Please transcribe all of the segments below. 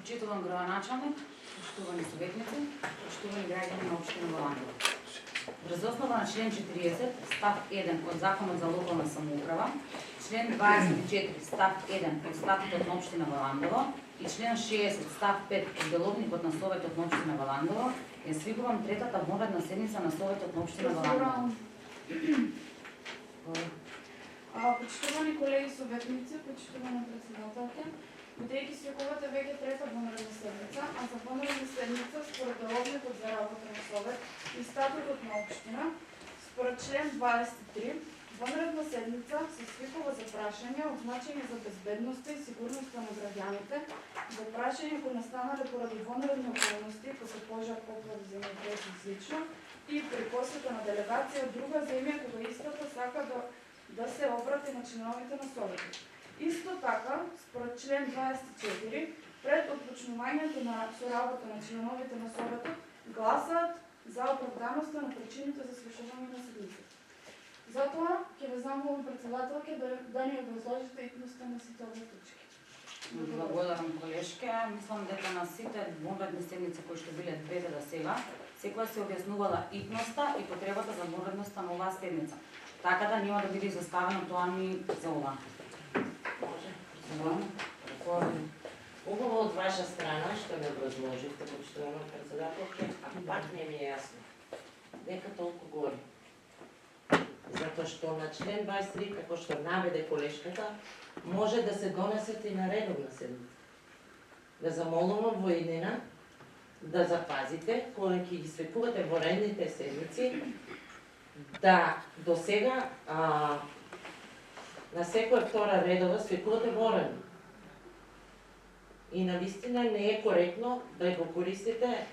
Почитуван градоначалник, почитувани советници, почитувани граѓани на општина Валандово. Врз основа на член 40, став 1 од Законот за локална самоуправа, член 24, став 1 од Статутот на општина Валандово и член 60, став 5 од Деловникот на Советот на општина Валандово, ја свикувам третата вонредна седница на Советот на општина Валандово. Почитувани колеги советници, почитувана председателка, бидејќи свикувате веќе трета вонредна седница, а за вонредна седница според Деловникот за работа на Совет и Статутот на општина, според член 23, вонредна седница се свикува за прашања од значење за безбедноста и сигурноста на граѓаните, за прашања кои настанале поради вонредни околности, како пожар, поплави, земјотрес и слично, и при посета на делегација од друга земја кога истата сака да се обрати на членовите на Советот. Исто така, според член 24, пред отпочнувањето на соработа на членовите на Советот, гласаат за оправданоста на причините за свршување на седницата. Затоа ќе ве замолам председателке да ни образложите итноста на сите овие точки. Благодарам, колешке. Мислам дека на сите вонредни седници кои што биле двете до сега, секоја се објаснувала итноста и потребата за вонредноста на оваа седница. Така да нема да биде заставено тоа ни за ова. Убаво од ваша страна што ме образложите, почитувана председателке, а пак не ми е јасно. Дека толку гори. Затоа што на член 23, како што наведе колешката, може да се донесат и на редовна седница. Да замолувам во иднина да запазите, кога ќе ги свекувате во редните седници, да до сега на секоја втора редова свекувате ворено. И навистина не е коректно да го користите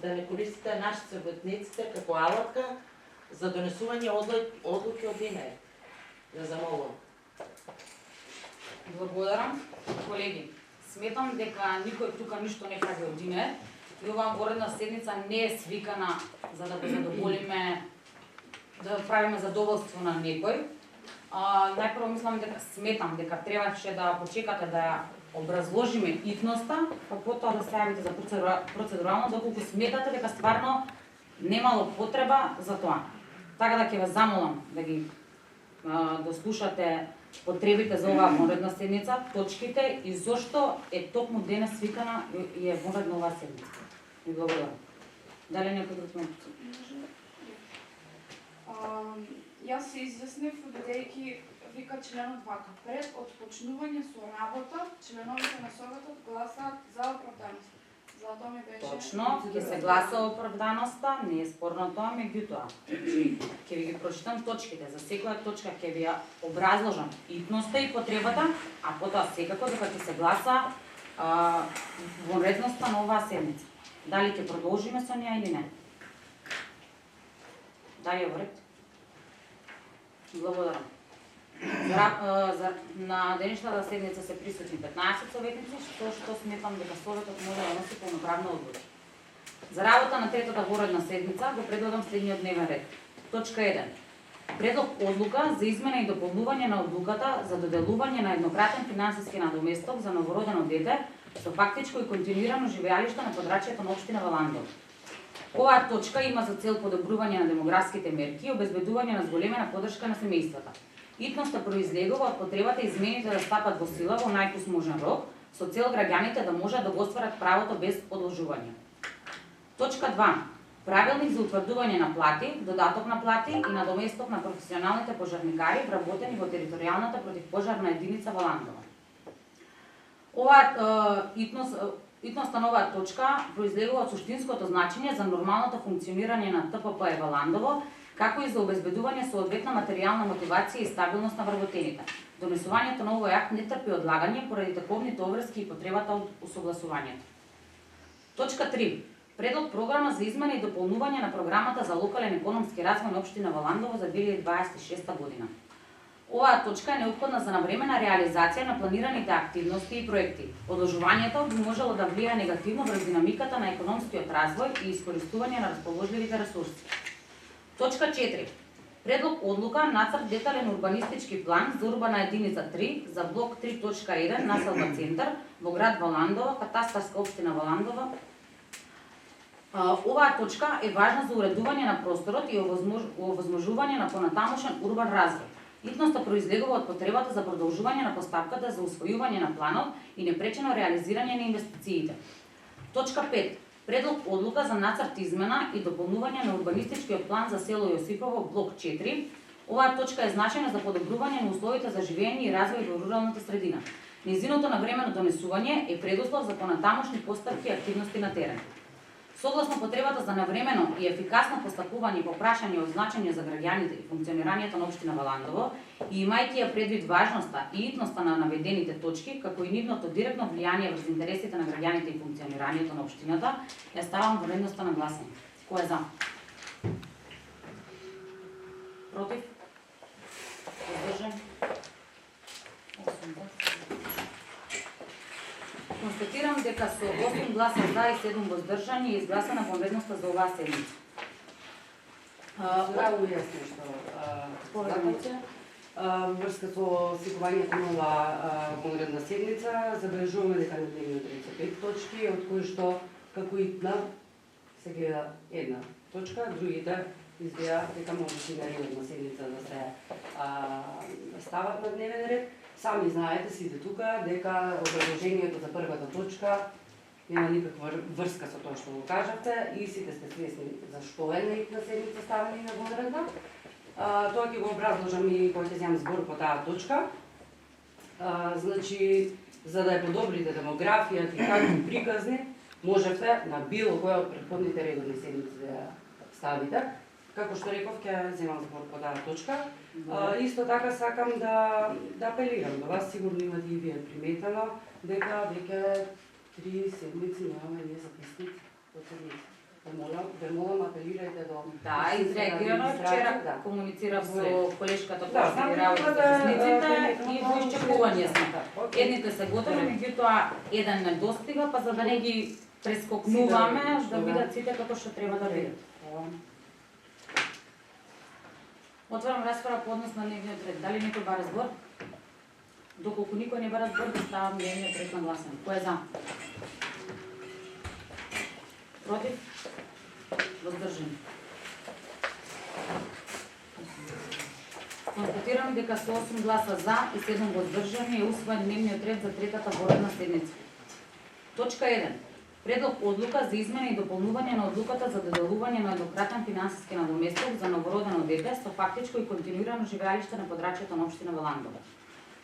да не користите нашите советниците како алатка за донесување одлуки од dinер. Да замолувам. Благодарам. Колеги, сметам дека никој тука ништо не прави од dinер и оваа воредна седница не е свикана за да го задоволиме, да правиме задоволство на некој. Најпрво сметам дека требаше да почекате да ја образложиме итноста, па потоа да се јавите за процедурално, доколку сметате дека стварно немало потреба за тоа. Така да ќе ве замолам да ги дослушате потребите за оваа вонредна седница, точките и зошто е токму денес свикана и е вонредна оваа седница. Ви благодарам. Дали некој друг ме? Јас се изјаснив бидејќи вика членот вака. Пред отпочнување со работа, членовите на Советот гласаат за оправданост. Затоа ми беше... Точно, ќе се гласа оправданоста, не е спорно тоа, меѓутоа. Ќе ви ги прочитам точките. За секоја точка ќе ви ја образложам итноста и потребата, а потоа секако дека ќе се гласа вонредноста на оваа седница. Дали ќе продолжиме со неа или не? Дали е во ред? Благодарам. На денешната седница се присутни 15 советници, што сметам дека Советот може да носи полноправна одлука. За работа на третата воредна седница го предлагам следниот дневен ред. Точка 1. Предлог одлука за измена и дополнување на одлуката за доделување на еднократен финансиски надоместок за новородено дете со фактичко и континуирано живеалиште на подрачјето на општина Валандово. Оваа точка има за цел подобрување на демографските мерки и обезбедување на зголемена поддршка на семејствата. Итноста произлегува од потребата измените да стапат во сила во најкус можен рок, со цел граѓаните да можат да го остварат правото без одложување. Точка 2. Правилник за утврдување на плати, додаток на плати и надоместок на професионалните пожарникари вработени во територијалната противпожарна единица Валандово. Оваа итноста на оваа точка произлегува од суштинското значење за нормалното функционирање на ТПП Валандово, како и за обезбедување соодветна материјална мотивација и стабилност на вработените. Донесувањето на овој акт не трпи одлагање поради таковните обврски и потребата од усогласувањето. Точка 3. Предлог програма за измена и дополнување на програмата за локален економски развој на општина Валандово за 2026 година. Оваа точка е неопходна за навремена реализација на планираните активности и проекти. Одложувањето би можело да влијае негативно врз динамиката на економскиот развој и искористување на расположливите ресурси. Точка 4. Предлог одлука нацрт детален урбанистички план за урбана единица 3 за блок 3.1 населба центар во град Валандова, катастарска општина Валандова. Оваа точка е важна за уредување на просторот и овозможување на понатамошен урбан развој. Итноста произлегува од потребата за продолжување на поставката за усвојување на планот и непречено реализирање на инвестициите. Точка 5. Предлог одлука за нацрт измена и дополнување на урбанистичкиот план за село Јосипово, блок 4. Оваа точка е значајна за подобрување на условите за живење и развој во руралната средина. Нејзиното навремено донесување е предуслов за понатамошни постапки и активности на терен. Согласно потребата за навремено и ефикасно постапување по прашање од значење за граѓаните и функционирањето на општина Валандово и имајќи ја предвид важноста и итноста на наведените точки, како и нивното директно влијание врз интересите на граѓаните и функционирањето на општината, ја ставам во редноста на гласање. Кој е за? Против? Воздржан? Констатирам дека со 8 гласа за и 7 воздржани е изгласана вонредноста за оваа седница. Здраво јас нешто. Врска со сигувањето на оваа вонредна седница, забележуваме дека на дневниот ред се 5 точки, од кои што како итна се гледа една точка, другите изгледа дека може на редовна седница да се стават на дневен ред. Сами знаете, сите тука, дека образложението за првата точка нема никаква врска со тоа што го кажавте и сите сте свесни за што е наитна седница ставени на вонредна. Тоа ќе го образложам и кога ќе земам збор по таа точка. Значи, за да ја подобрите демографијата и какви приказни, можете на било која од претходните редовни седници да ја ставите. Како што реков, ќе земам збор по таа точка. Исто така сакам да апелирам до вас, сигурно имате и вие приметено, дека веќе 3 седмици немаме ние записници од седмици. Ве молам, апелирајте до... Да, изреагирано вчера, комуницирав со колешката која Да, што ги работи за записниците и во исчекување сме. Едните се готови, меѓутоа еден не достига, па за да не ги прескокнуваме, да видат сите како што треба да бидат. Отварам расправа по однос на дневниот ред. Дали некој бара збор? Доколку никој не бара збор, да ставам дневниот ред на гласање. Кој е за? Против? Воздржан. Констатирам дека со 8 гласа за и 7 воздржани е усвоен дневниот ред за третата воредна седница. Точка 1. Предлог одлука за измена и дополнување на одлуката за доделување на еднократен финансиски надоместок за новородено дете со фактичко и континуирано живеалиште на подрачјето на општина Валандова.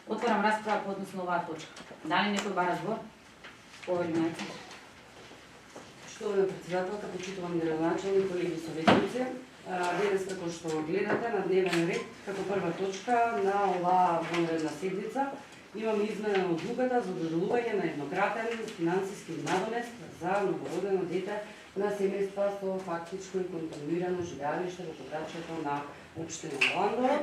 Отварам расправа по однос на оваа точка. Дали некој бара збор? Повелинајте. Штовна председателка, почитувам градоначални, колеги советници, денес како што гледате на дневен ред, како прва точка на оваа вонредна седница, имаме измена на одлуката за доделување на еднократен финансиски надомест за новородено дете на семејства со фактичко и континуирано живеалиште во подрачјето на општина Валандова,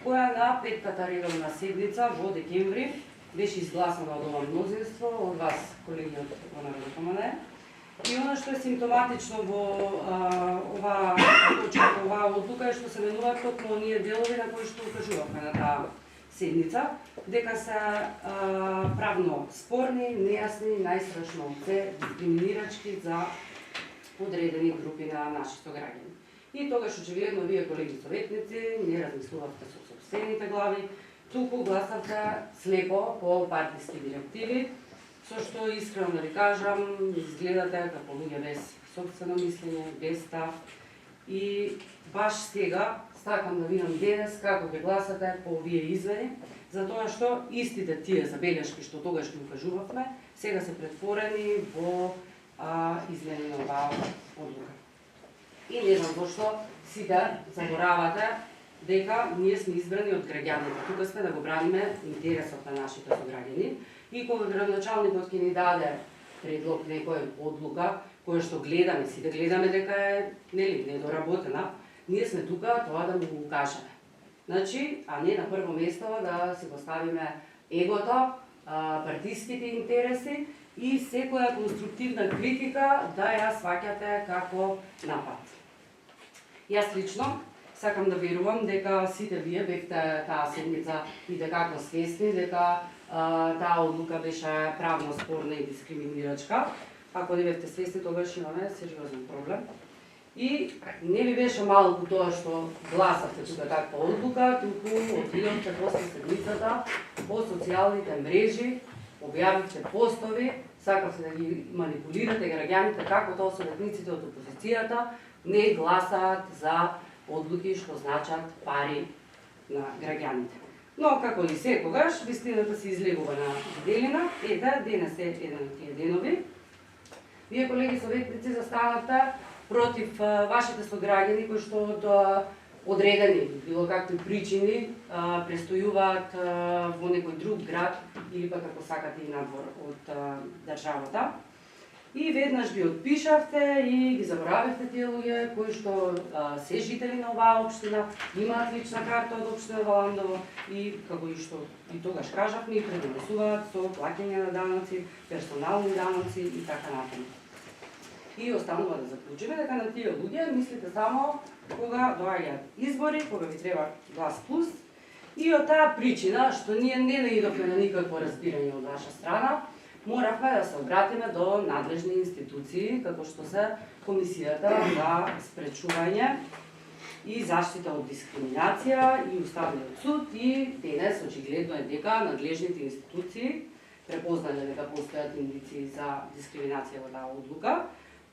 која на петтата редовна седница во декември беше изгласана од ова мнозинство, од вас, колеги од ОНР. И она што е симптоматично во оваа точка, оваа одлука е што се менуваат токму оние делови на кои што укажувавме на таа седница, дека се правно спорни, нејасни, најстрашно се дискриминирачки за одредени групи на наши сограѓани. И тогаш очигледно вие, колеги советници, не размислувавте со сопствените глави, туку гласавте слепо по партиски директиви, со што искрено да ви кажам, изгледате како луѓе без сопствено мислење, без став. И баш сега сакам да видам денес како ќе гласате по овие извени, затоа што истите тие забелешки што тогаш ги укажувавме, сега се претворени во измени на оваа одлука. И не знам зашто сите заборавате дека ние сме избрани од граѓаните. Тука сме да го браниме интересот на нашите сограѓани. И кога градоначалникот ќе ни даде предлог некоја одлука, која што гледаме, сите гледаме дека е недоработена, ние сме тука тоа да му го кажеме. Значи, а не на прво место да си го ставиме егото, партиските интереси и секоја конструктивна критика да ја сваќате како напад. Јас лично сакам да верувам дека сите вие бевте таа седмица и дека свесни дека таа одлука беше правно спорна и дискриминирачка. Ако не бевте свесни, тогаш имаме сериозен проблем. И не ви беше малку тоа што гласавте тука таква одлука, туку отидовте после седмицата по социјалните мрежи, објавивте постови, сакавте да ги манипулирате граѓаните како тоа советниците од опозицијата не гласаат за одлуки што значат пари на граѓаните. Но како и секогаш, вистината се излегува на делина. Ете, денес е еден од тие денови. Вие, колеги советници, застанавте против вашите сограѓани кои што од одредени било какви причини престојуваат во некој друг град или пак ако сакате и надвор од државата. И веднаш ги отпишавте и ги заборавивте тие луѓе кои што се жители на оваа општина, имаат лична карта од општина Валандово и како и што и тогаш кажавме и предонесуваат со плаќање на даноци, персонални даноци и така натаму. И останува да заклучиме дека на тие луѓе мислите само кога доаѓаат избори, кога ви треба глас плюс. И од таа причина што ние не наидовме на никакво разбирање од ваша страна, моравме да се обратиме до надлежни институции, како што се Комисијата за спречување и заштита од дискриминација и Уставниот суд, и денес очигледно е дека надлежните институции препознале дека постојат индици за дискриминација во таа одлука.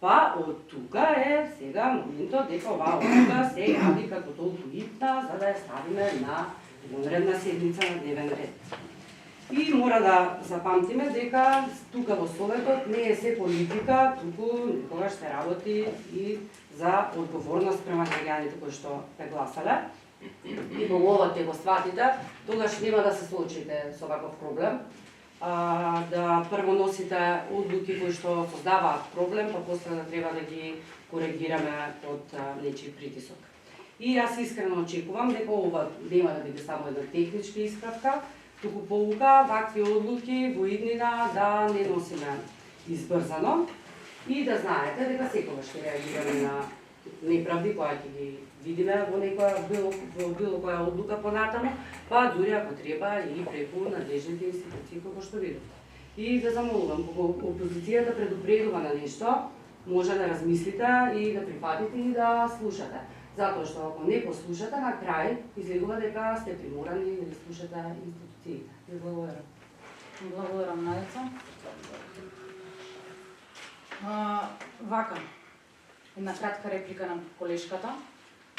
Па од тука е сега моментот дека оваа одлука се јави како толку итна за да ја ставиме на вонредна седница на дневен ред. И мора да запамтиме дека тука во Советот не е се политика, туку некогаш се работи и за одговорност према граѓаните кои што те гласале. И кога ова те го сватите, тогаш нема да се соочите со ваков проблем. Да прво носите одлуки кои што создаваат проблем, па после да треба да ги коригираме под нечи притисок. И јас искрено очекувам дека ова нема да биде само една техничка исправка, туку полука вакви одлуки во иднина да не носиме избрзано и да знаете дека секогаш ќе реагираме на неправди која ќе ги видиме во било која одлука понатаму, па дури ако треба и преку надлежните институции како што видов. И да замолувам, кога опозицијата предупредува на нешто, може да размислите и да прифатите и да слушате. Затоа што ако не послушате, на крај излегува дека сте приморани да слушате институциите. Ви благодарам. Благодарам, Надеца. Вака, една кратка реплика на колешката.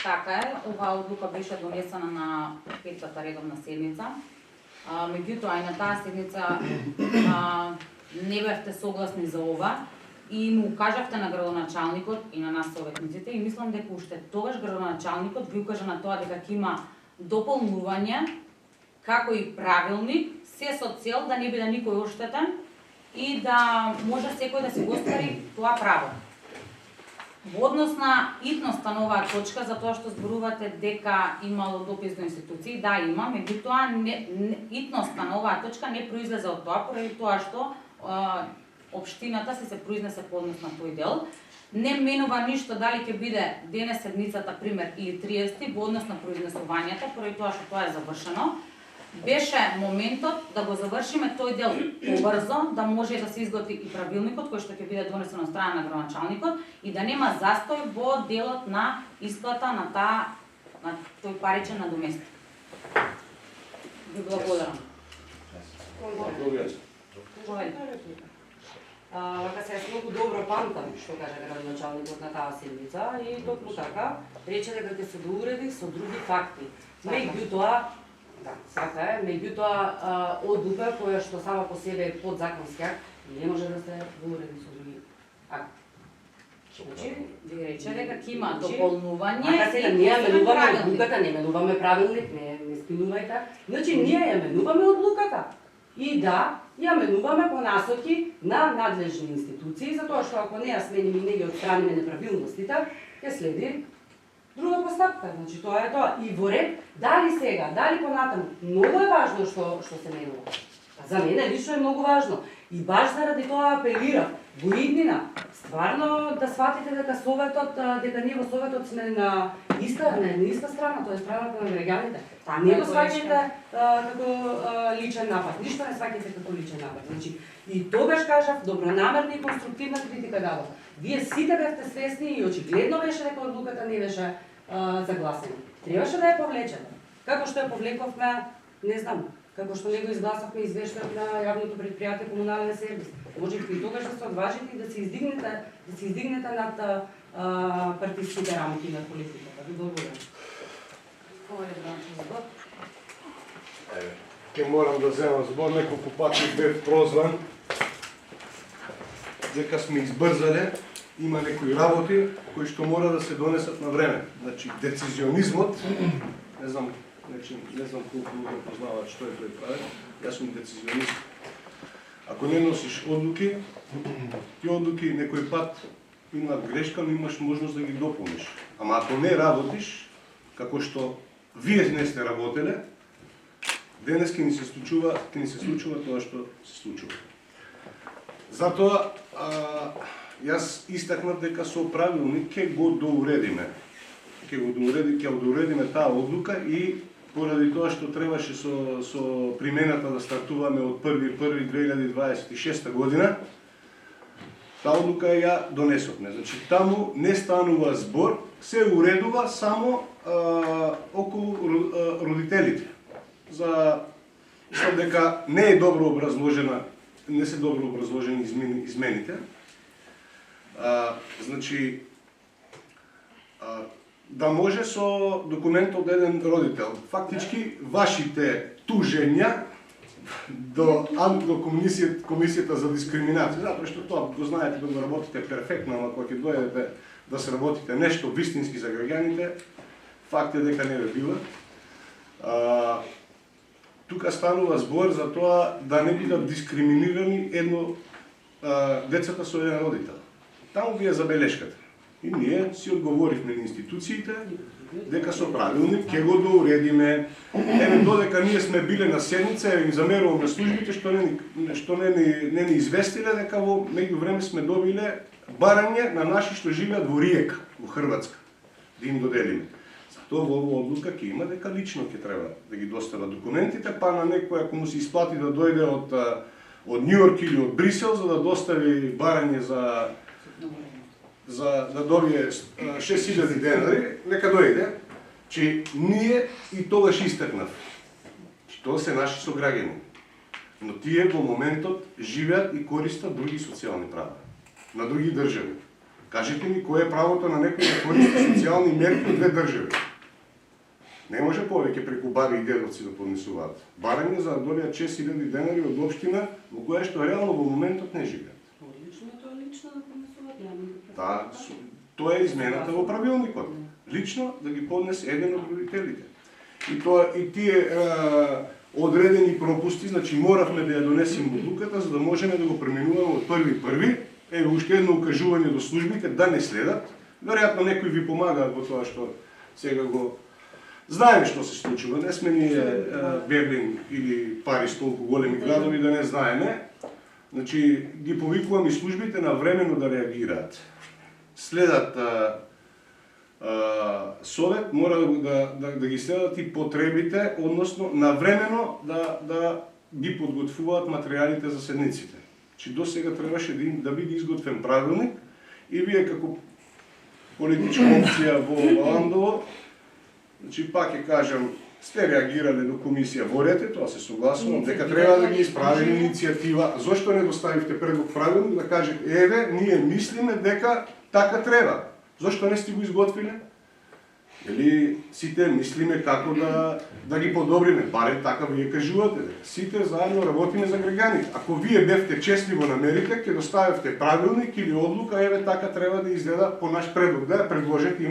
Така е, оваа одлука беше донесена на петата редовна седница. Меѓутоа и на таа седница не бевте согласни за ова и му укажавте на градоначалникот и на нас советниците и мислам дека уште тогаш градоначалникот ви укажа на тоа дека ќе има дополнување како и правилник, се со цел да не биде никој оштетен и да може секој да си го оствари тоа право. Во однос на итноста на оваа точка, за тоа што зборувате дека имало допис до институции, да има, меѓутоа итноста на оваа точка не произлезе од тоа, поради тоа што општината се произнесе по однос на тој дел. Не менува ништо дали ќе биде денес седмицата, пример, или 30 во однос на произнесувањата, поради тоа што тоа е завршено. Беше моментот да го завршиме тој дел побрзо, да може да се изготви и правилникот кој што ќе биде донесен од страна на градоначалникот и да нема застој во делот на исплата на тој паричен надоместок. Ви благодарам. Вака се многу добро памтам што каже градоначалникот на таа седмица и токму така рече дека ќе се доуреди со други факти. Меѓутоа, така е, меѓутоа одлука која што сама по себе е подзаконски акт не може да се доуреди со други акти. Значи, ви рече дека ќе има дополнување. Ака сега ние ја менуваме одлуката, не менуваме правилник, не спинувајте. Значи ние ја менуваме одлуката. И да, ја менуваме по насоки на надлежни институции, затоа што ако не ја смениме и не ги отстраниме неправилностите, ќе следи друга постапка. Значи тоа е тоа. И во ред, дали сега, дали понатаму, многу е важно што се менува. За мене лично е многу важно. И баш заради тоа апелирам во иднина, стварно да сватите дека Советот, дека ние во Советот сме на иста страна, тоа е страната на граѓаните. Не го сваќате како личен напад, ништо не сваќате како личен напад. Значи, и тогаш кажав, добронамерна и конструктивна критика дадов. Вие сите бевте свесни и очигледно беше дека одлуката не беше загласена. Требаше да ја повлечете. Како што ја повлековме, не знам, како што не го изгласавме извештајот на јавното предпријатие комунален сервис. Можете и тогаш да се одважите и да се издигнете над партиските рамки на политиката. Ви благодарам. Ке морам да земам збор, неколку пати бев прозван дека сме избрзале, има некои работи кои што мора да се донесат на време. Значи, децизионизмот, не знам колку луѓе познаваат што е тој прави, јас сум децизионист. Ако не носиш одлуки, тие одлуки некој пат имаат грешка, но имаш можност да ги дополниш. Ама ако не работиш, како што вие не сте работеле, денес ќе ни се случува тоа што се случува. Затоа, јас истакнав дека со правилник ќе го доуредиме. Ќе доуредиме таа одлука и поради тоа што требаше со примената да стартуваме од 1.1.2026 година, таа одлука ја донесовме. Значи, таму не станува збор, се уредува само околу родителите. За што дека не е добро образложена, не се добро образложени измените. Значи, да може со документ од еден родител. Фактички, вашите тужења до комисијата за дискриминација, затоа што тоа го знаете да го работите перфектно, ама кога ќе дојдете да се работите нешто вистински за граѓаните, факт е дека не ве бива. Тука станува збор за тоа да не бидат дискриминирани децата со еден родител. Таму ви е забелешката. И ние си одговоривме на институциите дека со правилник ќе го доуредиме. Додека ние сме биле на седница, им замеруваме службите што не ни известиле дека во меѓувреме сме добиле барање на наши што живеат во Риека, во Хрватска, да им доделиме. Затоа во оваа одлука ќе има дека лично ќе треба да ги достава документите, па на некој ако му се исплати да дојде од Њујорк или од Брисел за да достави барање за да добие 6000 денари, нека дојде, че ние и тогаш истакнав. Тоа се наши сограѓани. Но тие во моментот живеат и користат други социјални права на други држави. Кажете ми кое е правото на некој да користи социјални мерки од две држави? Не може повеќе преку баби и дедовци да поднесуваат барање за да добијат 6000 денари од општина во која што реално во моментот не живеат. Лично да поднесуваат, Тоа е измената во правилникот. Лично да ги поднесе еден од родителите. И тие одредени пропусти, значи моравме да ја донесеме одлуката за да можеме да го пременуваме од 1.1. Уште едно укажување до службите да не следат. Веројатно некои ви помагаат во тоа што сега го знаеме што се случува. Не сме ние Берлин или Париз толку големи градови да не знаеме. Значи ги повикувам и службите на времено да реагираат. Следат совет, мора да ги следат и потребите, односно навремено да ги подготвуваат материјалите за седниците. Че до сега требаше да биде изготвен правилник и вие како политичка опција во Андово, значи пак ќе кажам, сте реагирале до комисија во рете, тоа се согласувам, дека треба да ги исправиме иницијатива. Зошто не доставивте предлог правилник да кажете, еве, ние мислиме дека така треба. Зошто не сте го изготвиле? Или сите мислиме како да ги подобриме, барем така вие кажувате. Сите заедно работиме за граѓаните. Ако вие бевте честни во намерите, ќе доставевте правилник или одлука, еве така треба да изгледа по наш предлог. Да предложите,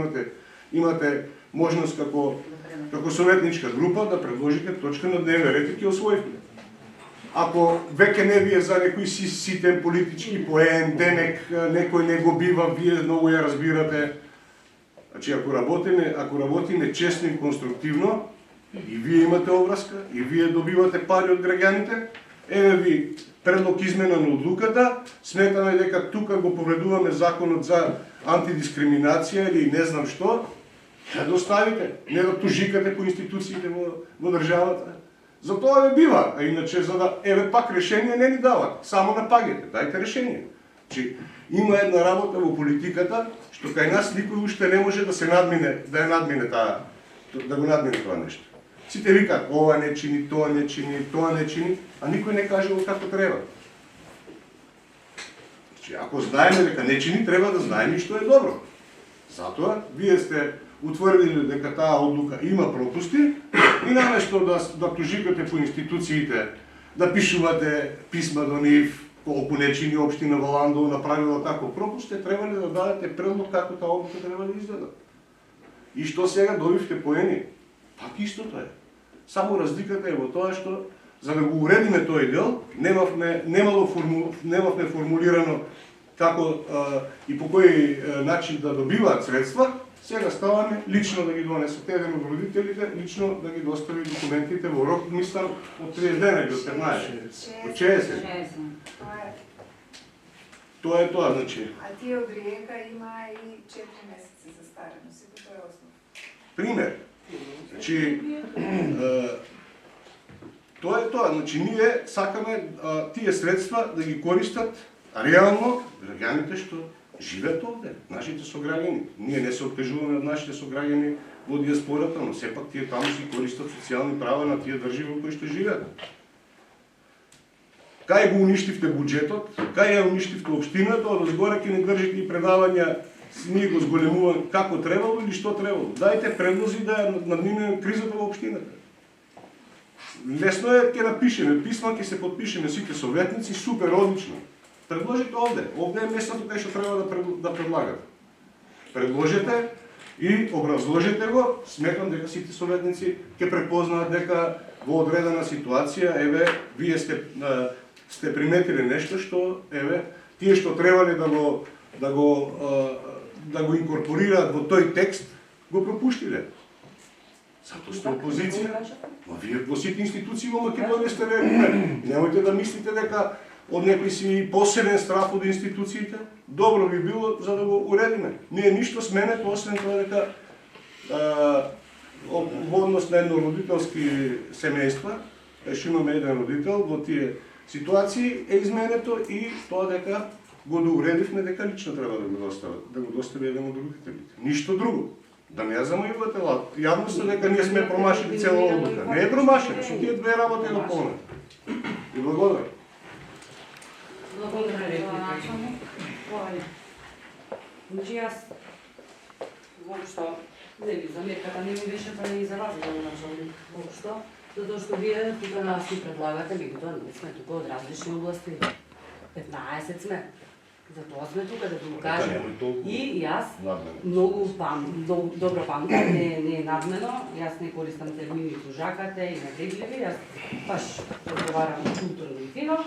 имате можност како советничка група да предложите точка на дневен ред и ќе освоите. Ако веќе не вие за некој ситен политички поен, демек некој не го бива, вие многу ја разбирате. Значи, ако работиме честно и конструктивно, и вие имате обврска, и вие добивате пари од граѓаните, еве ви предлог измена на одлуката, сметаме дека тука го повредуваме законот за антидискриминација или не знам што, ја доставите, не да тужикате по институциите во државата. Затоа ве бива, а иначе за да еве пак решение не ни дават, само напагате, дайте решение. Чи има една работа во политиката што кај нас никој уште не може да се надмине, да го надмине тоа нешто. Сите викаат ова не чини, тоа не чини, тоа не чини, а никој не каже како треба. Значи, ако знаеме дека не чини, треба да знаеме и што е добро. Затоа вие сте утврдили дека таа одлука има пропусти и наместо да тужикате по институциите, да пишувате писма до нив, колку не чини општина во Ландово направила таков пропуст, требале да дадете предлог како таа одлука треба да изгледа. И што сега добивте поени? Пак истото е. Само разликата е во тоа што за да го уредиме тој дел, немавме формулирано како и по кој начин да добиваат средства. Сега ставаме лично да ги донесат еден од родителите, лично да ги достави документите во рок, мислам, од 30 дена или од 15. Од 60. Тоа е тоа, значи. А тие од Риека има и 4 месеци за стареност, и тоа е основа. Пример. Значи, тоа е тоа, значи ние сакаме тие средства да ги користат реално граѓаните што живеат овде, нашите сограѓани. Ние не се откажуваме од нашите сограѓани во диаспората, но сепак тие таму си користат социјални права на тие држави во кои што живеат. Кај го уништивте буџетот, кај ја уништивте општината, од озгоре ќе не држите и предавања, ние го зголемуваме како требало или што требало. Дајте предлози да надминеме кризата во општината. Лесно е, ќе напишеме писма, ќе се подпишеме сите советници, супер, одлично. Предложите овде. Овде е местото кај што треба да предлагате. Предложете и образложете го. Сметам дека сите советници ќе препознаат дека во одредена ситуација, еве, вие сте приметиле нешто што, еве, тие што требале да го инкорпорираат во тој текст, го пропуштиле. Затоа сте опозиција. Ма вие во сите институции во Македонија сте реагирали. Немојте да мислите дека од некој си посебен страф од институциите, добро би било за да го уредиме. Ние ништо сменето, освен тоа дека во однос на едно родителски семејства, што имаме еден родител, во тие ситуации е изменето и тоа дека го доуредивме дека лично треба да го достави еден од родителите. Ништо друго. Да не ја замајувате јавноста дека ние сме промашили цела одлука. Не е промашена, со тие две работи е дополнет. И благодарам. Значи јас воопшто не ви замерката не ми беше па не и за вас да го началник воопшто, затоа што вие тука нас ни предлагате, меѓутоа ние сме тука од различни области. 15 сме. Затоа сме тука да го кажем. И јас многу добро памтам, не е надмено, јас не користам термини тужакате и недегливи, јас баш разговарам културно и фино.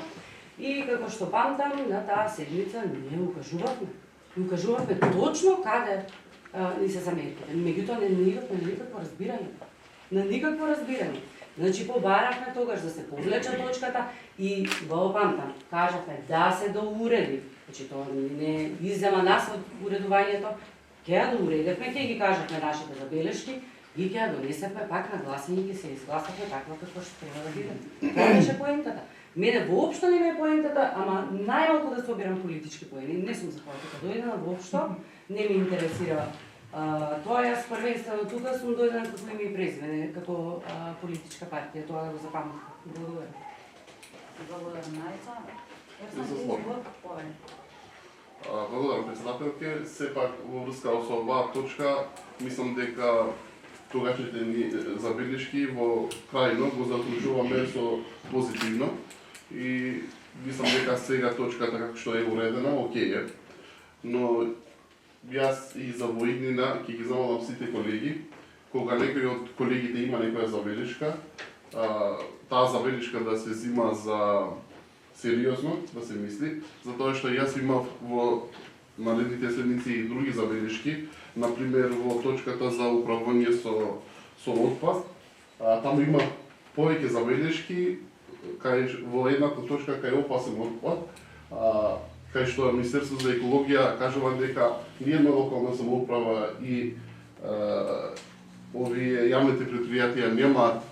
И како што памтам, на таа седмица ние укажувавме точно каде ни се замерките. Меѓутоа не имавме никакво разбирање. На никакво разбирање. Значи побаравме тогаш да се повлече точката и го памтам. Кажавме да се доуреди. Значи тоа не иззема нас од уредувањето. Ќе ја доуредевме, ќе ги кажавме нашите забелешки и ќе ја донесевме пак на гласање и ќе се изгласавме таква како што треба да биде. Тоа беше поентата. Мене воопшто не ме е поентата, ама најмалку да собирам политички поени. Не сум за тоа тука дојдена, воопшто не ме интересира тоа. Јас првенствено тука сум дојдена како име и презиме, како политичка партија, тоа да го запамтам. Благодарам. Благодарам, Најца. Благодарам, председателке. Сепак во врска со оваа точка, мислам дека тогашните ни забелешки во крајно го заклучуваме со позитивно и мислам дека сега точката како што е уредена, окей е. Но јас и за воиднина ќе ги замолам сите колеги, кога некој од колегите има некоја забелешка, таа забелешка да се зима за сериозно, да се мисли, затоа што јас имав во наредните седмици и други забелешки, например во точката за управување со отпад, таму има повеќе забелешки во едната точка кај опасен отпад, кај што Министерството за екологија кажува дека ниедна локална самоуправа и овие јавните предпријатија немаат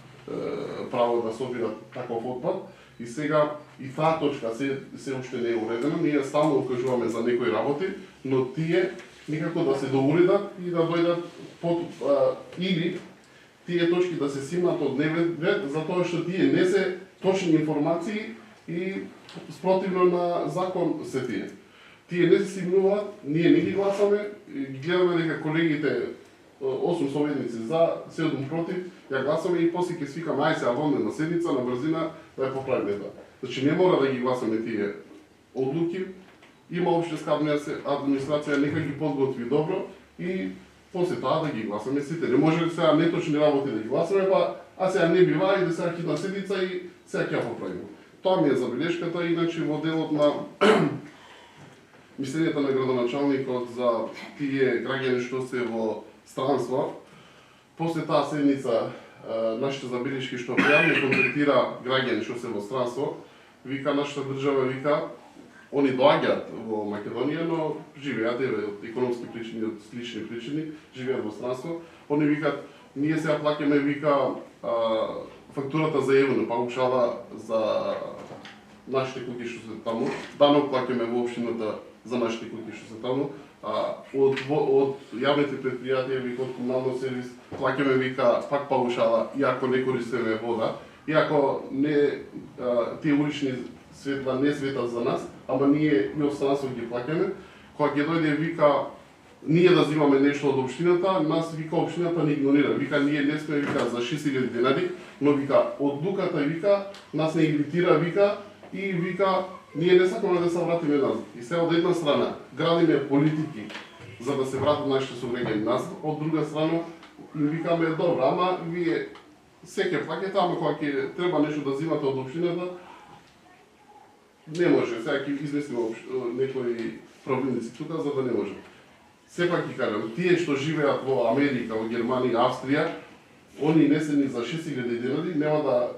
право да собират таков отпад, и сега и таа точка се уште не е уредена. Ние стално укажуваме за некои работи, но тие никако да се доуредат и да дојдат под или тие точки да се симнат од дневен ред, затоа што тие не се точни информации и спротивно на закон се тие. Тие не се симнуваат, ние не ги гласаме, гледаме дека колегите 8 советници за, 7 против, ја гласаме и после ќе свикаме ај се на седница на брзина да ја поправиме тоа. Значи не мора да ги гласаме тие одлуки, има општинска администрација, нека ги подготви добро и после тоа да ги гласаме сите. Не може сега неточни работи да ги гласаме, а сега не бива и да сега хитна седница и сега ќе ја поправиме. Тоа ми е забелешката, иначе во делот на мислењето на градоначалникот за тие граѓани што се во странство. После таа седница нашите забелешки што пријавно контактира граѓани што се во странство, вика нашата држава, вика, они доаѓаат во Македонија, но живеат од економски причини, од слични причини, живеат во странство. Они викаат, ние сега плаќаме, вика, фактурата за евно, паушала за нашите куќи што се таму, данок плаќаме во општината за нашите куќи што се таму, од јавните предпријатија, вика, од комунално сервис, плаќаме, вика, пак паушала, иако не користиме вода, иако не тие улични светла не светат за нас, ама ние и од странство ги плаќаме. Кога ќе дојде, вика, ние да земаме нешто од општината, нас, вика, општината не игнорира. Вика, ние не сме, вика, за 6000 денари, но, вика, одлуката, вика, нас не иритира, вика, и, вика, ние не сакаме да се вратиме назад. И се од една страна градиме политики за да се вратат нашите сограѓани назад, од друга страна им викаме, добро, ама вие се ќе плаќате, ама кога ќе треба нешто да земате од општината, не може. Сега ќе измислиме некои проблемници тука, за да не може. Сепак ќе кажам, тие што живеат во Америка, во Германија, Австрија, они несени за 6000 денари, нема да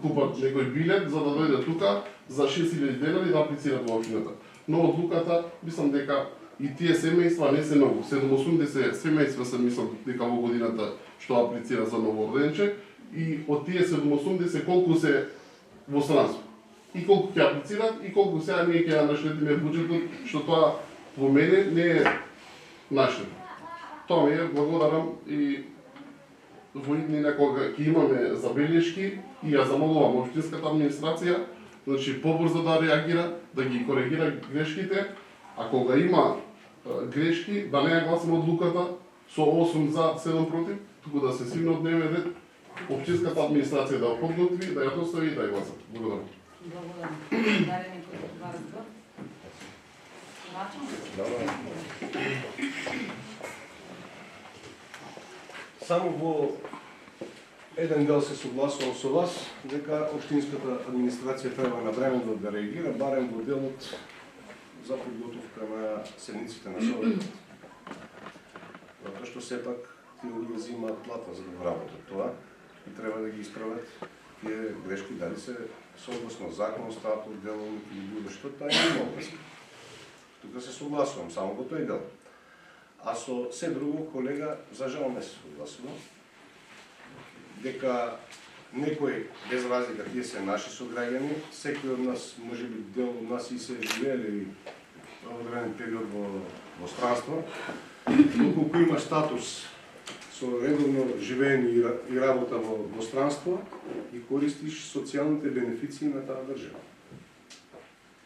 купат некој билет за да дојдат тука за 6000 денари да аплицираат во општината. Но одлуката, мислам дека и тие семејства не се многу. 780 семејства се мислам дека во годината што аплицира за ново орденче, и од тие 780 колку се во странство. И колку ќе аплицираат, и колку сега ние ќе наштетиме буџетот, што тоа во мене не е наштет. Тоа ми е, благодарам, и во иднина кога ќе имаме забелешки и ја замолувам општинската администрација, значи побрзо да реагира, да ги коригира грешките, а кога има грешки, да не ја гласаме одлуката со 8 за, 7 против, туку да се симне од дневен ред, општинската администрација да ја подготви, да ја достави и да ја гласа. Благодарам. Благодарам. Дали некој два разбор? Само во еден дел се согласувам со вас, дека општинската администрација треба навремено да реагира, барем во делот за подготовка на седниците на Советот. Затоа што сепак тие луѓе земаат плата за да работат тоа и треба да ги исправат тие грешки, дали се согласно закон, статут, деловник или било што, таа е обврска. Тука се согласувам само во тој дел. А со се друго, колега, за жал не се согласувам, дека некој, без разлика, тие се наши сограѓани, секој од нас, може би дел од нас и се живееле во одреден период во странство, доколку има статус со редовно живење и работа во странство и користиш социјалните бенефиции на таа држава.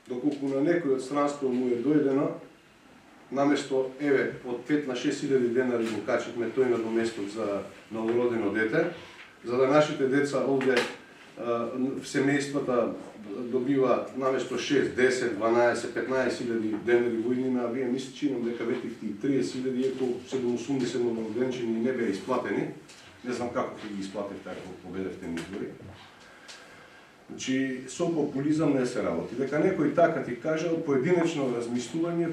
Доколку на некој од странство му е дојдено, наместо, еве, од 5 на 6000 денари го качивме тој на доместок за новородено дете, за да нашите деца овде семејствата добиваат наместо 6, 10, 12, 15.000 денари во иднина, а вие мисли, чинам дека ветивте и 30.000, иако 780 новороденчини не беа исплатени. Не знам како ќе ги исплатите ако победевте на избори. Значи, со популизам не се работи. Дека некој така ти кажал, поединечно размислување,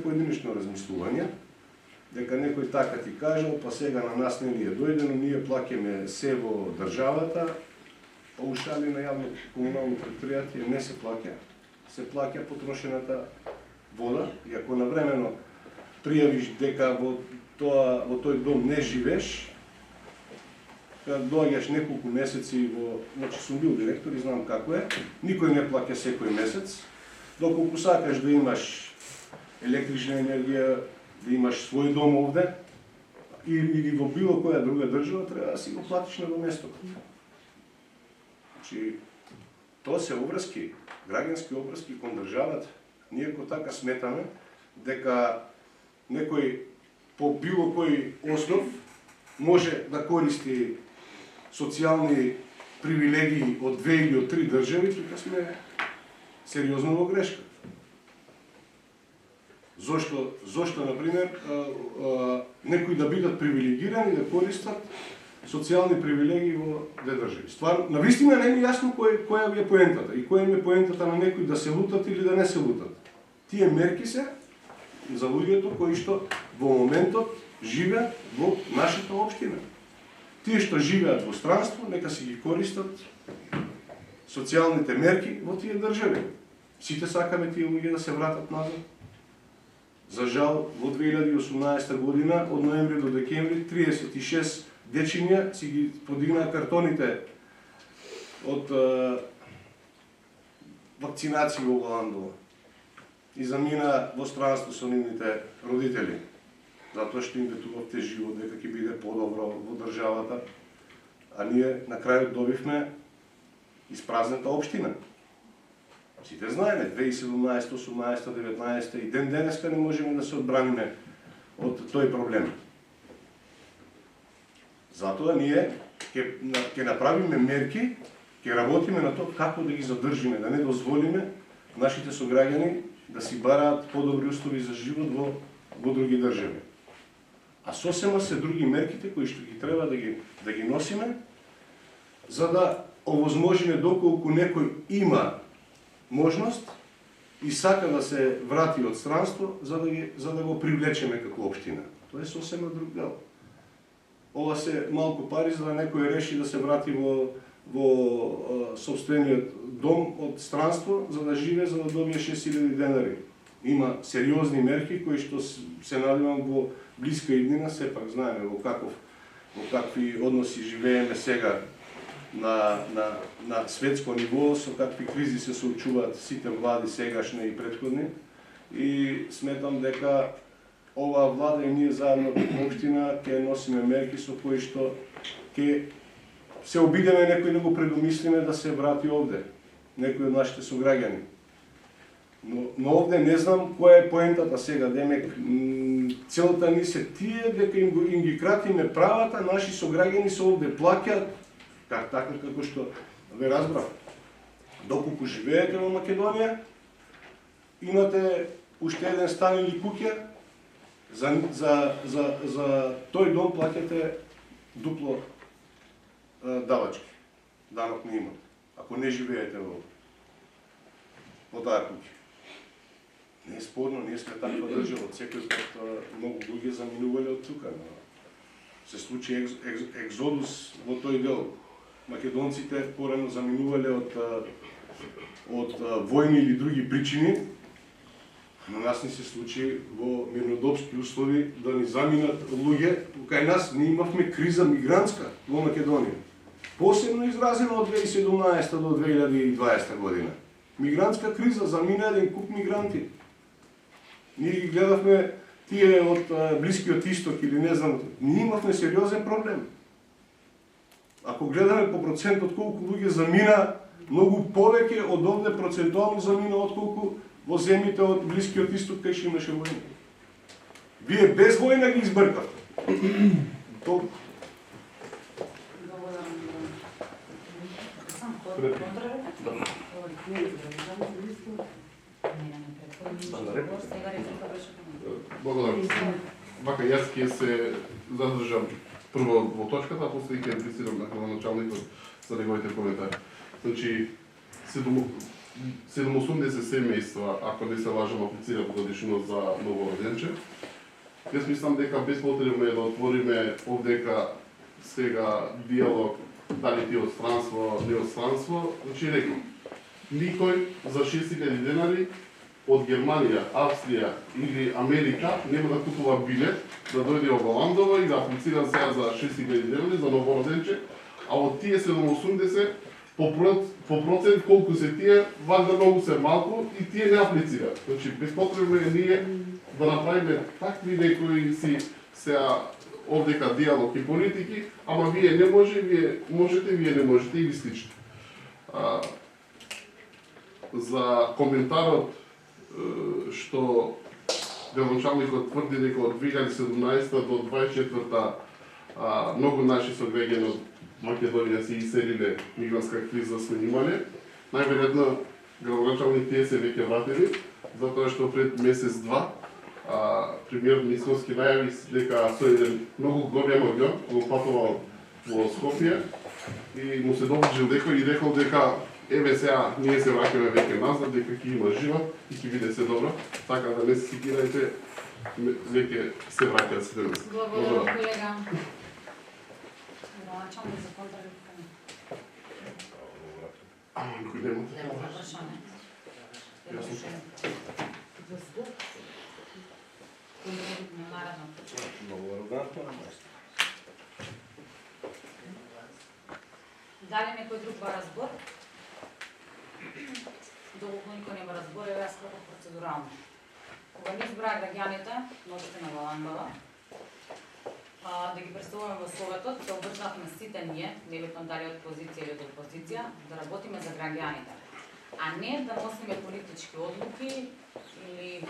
дека некој така ти кажал, па сега на нас не ни е дојдено, ние плаќаме се во државата, паушали на јавно комунално предпријатие не се плаќа. Се плаќа потрошената вода и ако навремено пријавиш дека во тој дом не живееш, кога доаѓаш неколку месеци значи сум бил директор и знам како е, никој не плаќа секој месец, доколку сакаш да имаш електрична енергија, да имаш свој дом овде, или во било која друга држава, треба да си го платиш на доместокот. Значи, тоа се обврски, граѓански обврски кон државата. Ние ко така сметаме дека некој по било кој основ може да користи социјални привилегии од 2 или од 3 држави, тука сме сериозно во грешка. Зошто, например, некои да бидат привилегирани да користат социјални привилегии во две држави. Стварно, навистина не ми е јасно која ви е поентата и која ми е поентата на некои да се лутат или да не се лутат. Тие мерки се за луѓето кои што во моментот живеат во нашата општина. Тие што живеат во странство, нека си ги користат социјалните мерки во тие држави. Сите сакаме тие луѓе да се вратат назад. За жал, во 2018 година, од ноември до декември, 36 дечиња си ги подигнаа картоните од вакцинација во Голандова и замина во странство со нивните родители, затоа што им ветувавте живот дека ќе биде подобро во државата, а ние на крајот добивме испразнета општина. Сите знаеме, 2017, 18, 19 и ден денеска не можеме да се одбраниме од тој проблем. Затоа ние ќе направиме мерки, ќе работиме на тоа како да ги задржиме, да не дозволиме нашите сограѓани да си бараат подобри услови за живот во други држави. А сосема се други мерките кои што ги треба да ги носиме, за да овозможиме доколку некој има можност и сака да се врати од странство, за да го привлечеме како општина. Тоа е сосема друг дел. Ова се малку пари за да некој реши да се врати во собствениот дом од странство, за да живее, за да добие 6000 денари. Има сериозни мерки кои што се надевам во блиска иднина, сепак знаеме во какви односи живееме сега на светско ниво, со какви кризи се соочуваат сите влади сегашни и претходни. И сметам дека оваа влада и ние заедно како општина ќе носиме мерки со кои што ќе се обидеме некој да го предомислиме да се врати овде, некој од нашите сограѓани. Но овде не знам која е поентата сега, демек целта ни се тие дека им ги кратиме правата, наши сограѓани се овде плаќаат, така како што ве разбрав. Доколку живеете во Македонија, имате уште еден стан или куќа, за тој дом плаќате дупло давачки, данок не имате, ако не живеете во таа куќа. Не е спорно, ние сме таква држава, од секој пат многу луѓе заминувале од тука. Се случи екзодус во тој дел. Македонците порано заминувале од војни или други причини. На нас ни се случи во мирнодопски услови да ни заминат луѓе. Кај нас ние имавме криза мигрантска во Македонија. Посебно изразено од 2017 до 2020 година. Мигрантска криза, замина еден куп мигранти. Ние ги гледавме тие од Блискиот Исток или не знам, ние имавме сериозен проблем. Ако гледаме по процентот колку луѓе замина, многу повеќе од овде процентуално замина отколку во земјите од Блискиот Исток кај што имаше војна. Вие без војна ги избркавте. Толку. Благодарам. Вака, јас ќе се задржам прво во точката, а после ќе реплицирам на градоначалникот за неговите коментари. Значи, 780 семејства, ако не се лажам, аплицират годишно за новороденче. Јас мислам дека без потребно е да отвориме овдека сега диалог дали ти од странство, не од странство, значи рекол, никој за 6.000 денари од Германија, Австрија или Америка нема да купува билет да дојде во Валандово и да аплицира сега за 6.000 денари за новороденче, а од тие 780 по процент колку се тие, вајда многу се малку и тие не аплицираат. Значи безпотребно е ние да направиме такви некои си сега овдека диалог и политики, ама вие не може, вие можете, вие не можете и ви слично. За коментарот што градоначалникот тврди дека од 2017 до 2024 многу наши сограѓани од Македонија се иселиле, мигрантска криза сме имале. Најверојатно градоначалник тие се веќе вратени, затоа што пред месец-два премиерот Мицкоски најави дека со еден многу голем авион го патувал во Скопје и му се доближил некој и рекол дека еве сега ние се враќаме веќе назад, дека ќе има живот и ќе биде се добро, така да не се секирајте, веќе се враќаат сите назад. Благодарам, колега. Началник за контрарекуване. Никој нема. Прашање. За звук. Наредно. Много арогантно. Дали некој друг ба разбор? Доколку никој нема разбор, ја скапам процедурално. Кога не избраа граѓаните на општина Валандова, да ги представуваме во Советот, се обрзавме сите ние, небитно дали од позиција или од опозиција, да работиме за граѓаните, а не да носиме политички одлуки или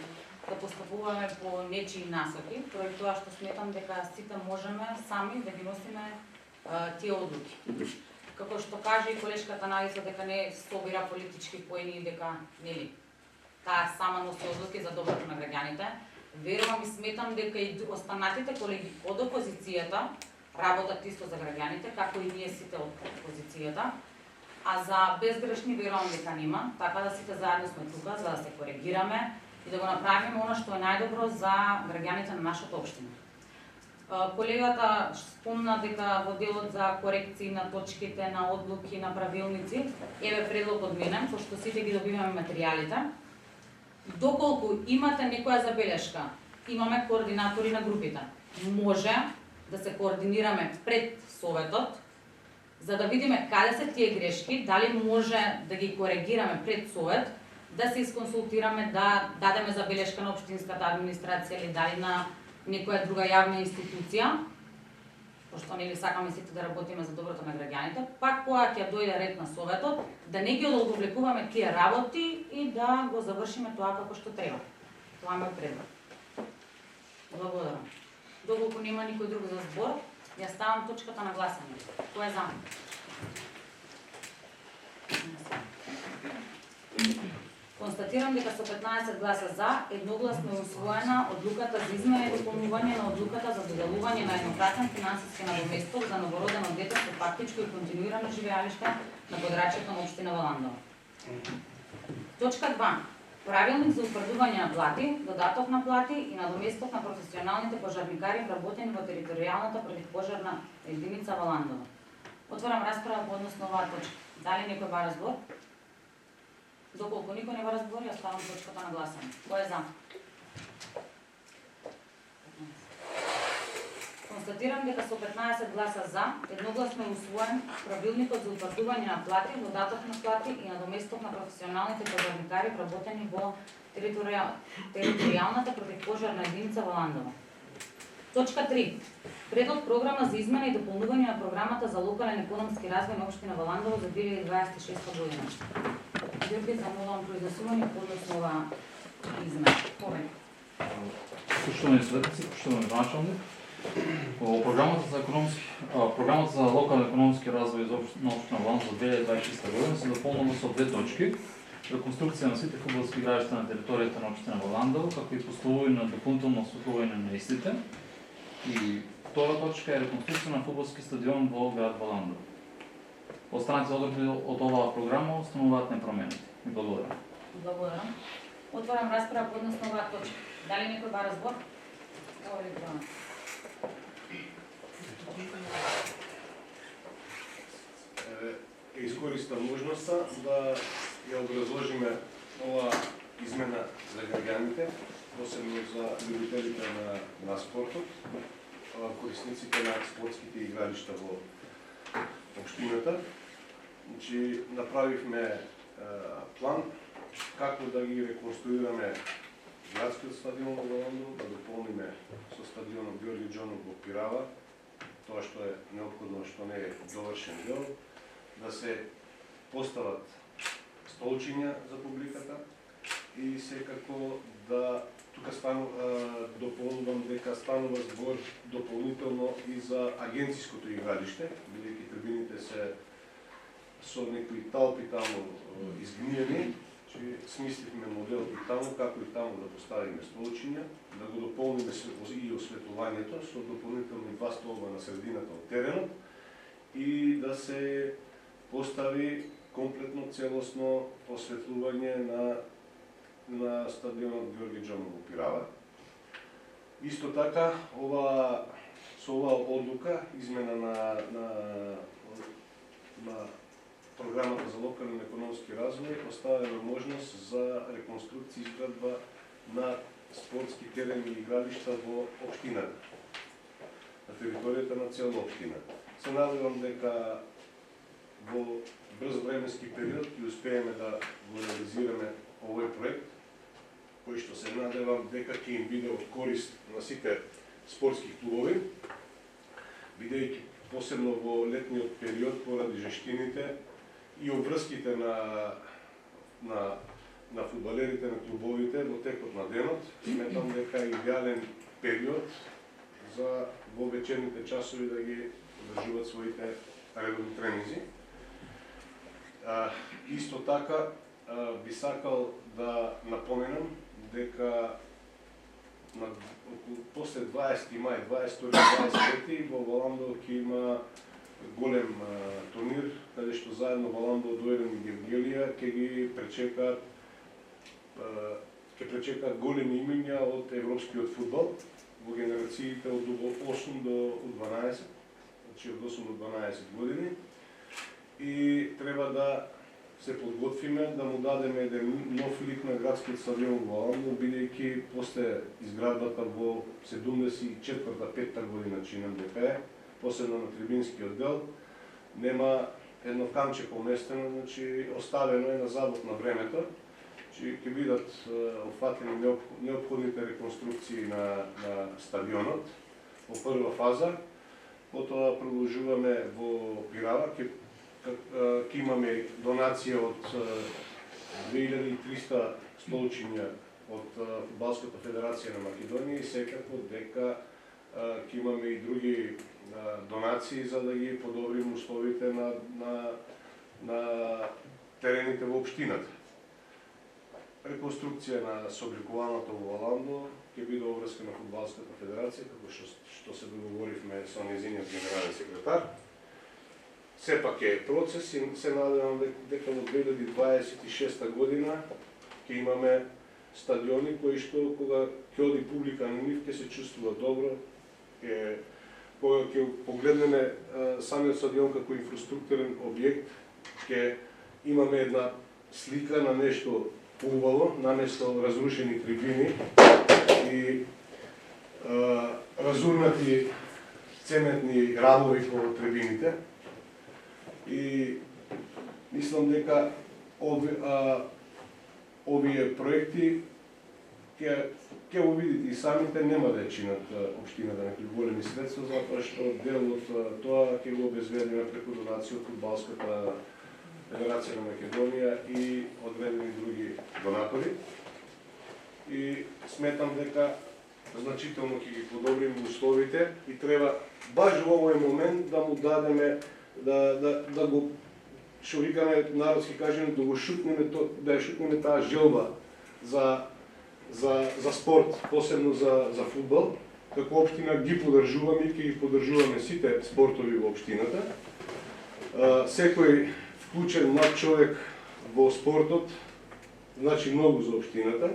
да постапуваме по нечии насоки, поради тоа што сметам дека сите можеме сами да ги носиме тие одлуки. Како што каже и колешката Најса дека не собира политички поени и дека нели таа сама носи одлуки за доброто на граѓаните, верувам и сметам дека и останатите колеги од опозицијата работат исто за граѓаните, како и ние сите од опозицијата, а за безгрешни верувам дека нема, така да сите заедно сме тука за да се коригираме и да го направиме она што е најдобро за граѓаните на нашата општина. Колегата спомна дека во делот за корекции на точките, на одлуки, на правилници, еве предлог од мене, пошто сите ги добиваме материјалите. Доколку имате некоја забелешка, имаме координатори на групите. Може да се координираме пред Советот, за да видиме каде се тие грешки, дали може да ги коригираме пред Совет, да се исконсултираме, да дадеме забелешка на општинската администрација или дали на некоја друга јавна институција, пошто нели сакаме сите да работиме за доброто на граѓаните, пак кога ќе дојде ред на Советот, да не ги одолговлекуваме тие работи и да го завршиме тоа како што треба. Тоа ме предлог. Благодарам. Доколку нема никој друг за збор, ја ставам точката на гласање. Кој е за? Констатирам дека со 15 гласа за, едногласно е усвоена одлуката за измена и дополнување на одлуката за доделување на еднократен финансиски надоместок за новородено дете со фактичко и континуирано живеалиште на подрачјето на општина Валандова. Точка 2. Правилник за утврдување на плати, додаток на плати и надоместок на професионалните пожарникари вработени во територијалната противпожарна единица Валандова. Отварам расправа по однос на оваа точка. Дали некој ба разбор? Доколку никој не го разбори, ја ставам точката на гласање. Кој е за? Констатирам дека со 15 гласа за, едногласно е усвоен правилникот за утврдување на плати, додаток на плати и надоместок на професионалните пожарникари вработени во територијалната противпожарна единица Валандова. Точка 3. Предлог програма за измена и дополнување на програмата за локален економски развој на општина Валандова за 2026 година. Георги, замолувам произнесување по однос на оваа измена. Повеќе. Почитувани следници, почитувани началник, во програмата за локален економски развој на општина Валандова за 2026 година се дополнува со две точки: реконструкција на сите фудбалски игралишта на територијата на општина Валандова, како и поставување на дополнително осветлување на истите. И втора точка е реконструкција на фудбалски стадион во град Валандова. Останатите одредби од оваа програма остануваат непроменети. Благодарам. Благодарам. Отварам расправа по однос на оваа точка. Дали некој ба разбор? е искориста можноста да ја образложиме ова измена за граѓаните, посебно за љубителите на спортот, корисниците на спортските игралишта во општината. Значи, направивме план како да ги реконструираме градскиот стадион во Валандово, да дополниме со стадионот Георги Џонов во Пирава, тоа што е неопходно, што не е довршен дел, да се постават столчиња за публиката и секако да тука дополнувам дека станува збор дополнително и за агенциското игралиште, бидејќи трибините се со некои талпи таму изгниени, че смислихме модел и таму, како и таму да поставиме столчиња, да го дополниме и осветлувањето со дополнителни 2 столба на средината од теренот и да се постави комплетно целосно осветлување на стадионот Георги Џонов во Пирава. Исто така, со оваа одлука, измена на програмата за локален економски развој, оставяме можност за реконструкција и изградба на спортски терени и игралишта во општината, на територијата на цела општина. Се надевам дека во брз временски период ќе успееме да го реализираме овој проект, кој што се надевам дека ќе им биде од корист на сите спортски клубови, бидејќи посебно во летниот период поради жештините и обврските на фудбалерите на клубовите во текот на денот, сметам дека е идеален период за во вечерните часови да ги одржуваат своите редовни тренинзи. Исто така би сакал да напоменам дека после 20 мај, 22-25 во Валандово ќе има голем турнир, каде што заедно Валандово, Дојрен и Гевгелија ќе пречекаат големи имиња од европскиот фудбал во генерациите од 8 до 12, значи од 8 до 12 години. И треба да се подготвиме, да му дадеме еден нов лик на градскиот стадион во Валандово, бидејќи после изградбата во 74-5 година, чинам дека посебно на трибинскиот дел, нема едно камче поместено, значи оставено е на забот на времето, че ќе бидат опфатени неопходните реконструкции на стадионот во прва фаза, потоа продолжуваме во Пирава, ќе имаме донација од 2300 столчиња од Фудбалската федерација на Македонија и секако дека ќе имаме и други донации за да ги подобриме условите на терените во општината. Реконструкција на собликуваното во Валандово ќе биде обврска на Фудбалската федерација, како што се договоривме со нејзиниот генерален секретар. Сепак е процес и се надевам дека во 2026 година ќе имаме стадиони кои што кога ќе оди публика на нив ќе се чувствува добро, кога ќе погледнеме самиот стадион како инфраструктурен објект, ќе имаме една слика на нешто убаво, наместо разрушени трибини и разурнати цементни рамови по трибините. И мислам дека овие проекти ќе го видите и самите, нема да ја чинат општината некои големи средства, затоа што дел од тоа ќе го обезбедиме преку донација од Фудбалската федерација на Македонија и одредени други донатори. И сметам дека значително ќе ги подобриме условите и треба баш во овој момент да му дадеме да го, што викаме народски кажеме, да го шутнеме, да ја шутнеме таа желба за спорт, посебно за фудбал. Како општина ги поддржуваме и ќе ги поддржуваме сите спортови во општината. Секој вклучен млад човек во спортот значи многу за општината.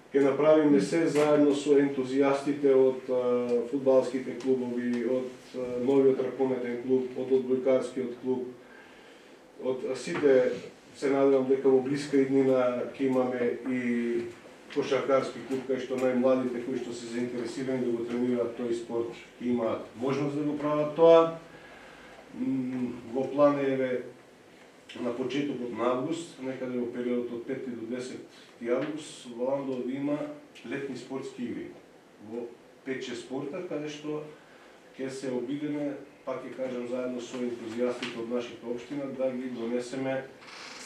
Ќе направиме се заедно со ентузијастите од фудбалските клубови, од новиот ракометен клуб, од одбојкарскиот клуб од сите се надевам дека во блиска иднина ќе имаме и кошаркарски клуб кај што најмладите кои што се заинтересирани да го тренираат тој спорт ќе имаат можност да го прават тоа. Во план е на почетокот на август, некаде во периодот од 5 до 10 август, во Ландо да има летни спортски игри во 5-6 спорта, каде што ќе се обидеме, пак ќе кажам заедно со ентузијастите од нашите општина, да ги донесеме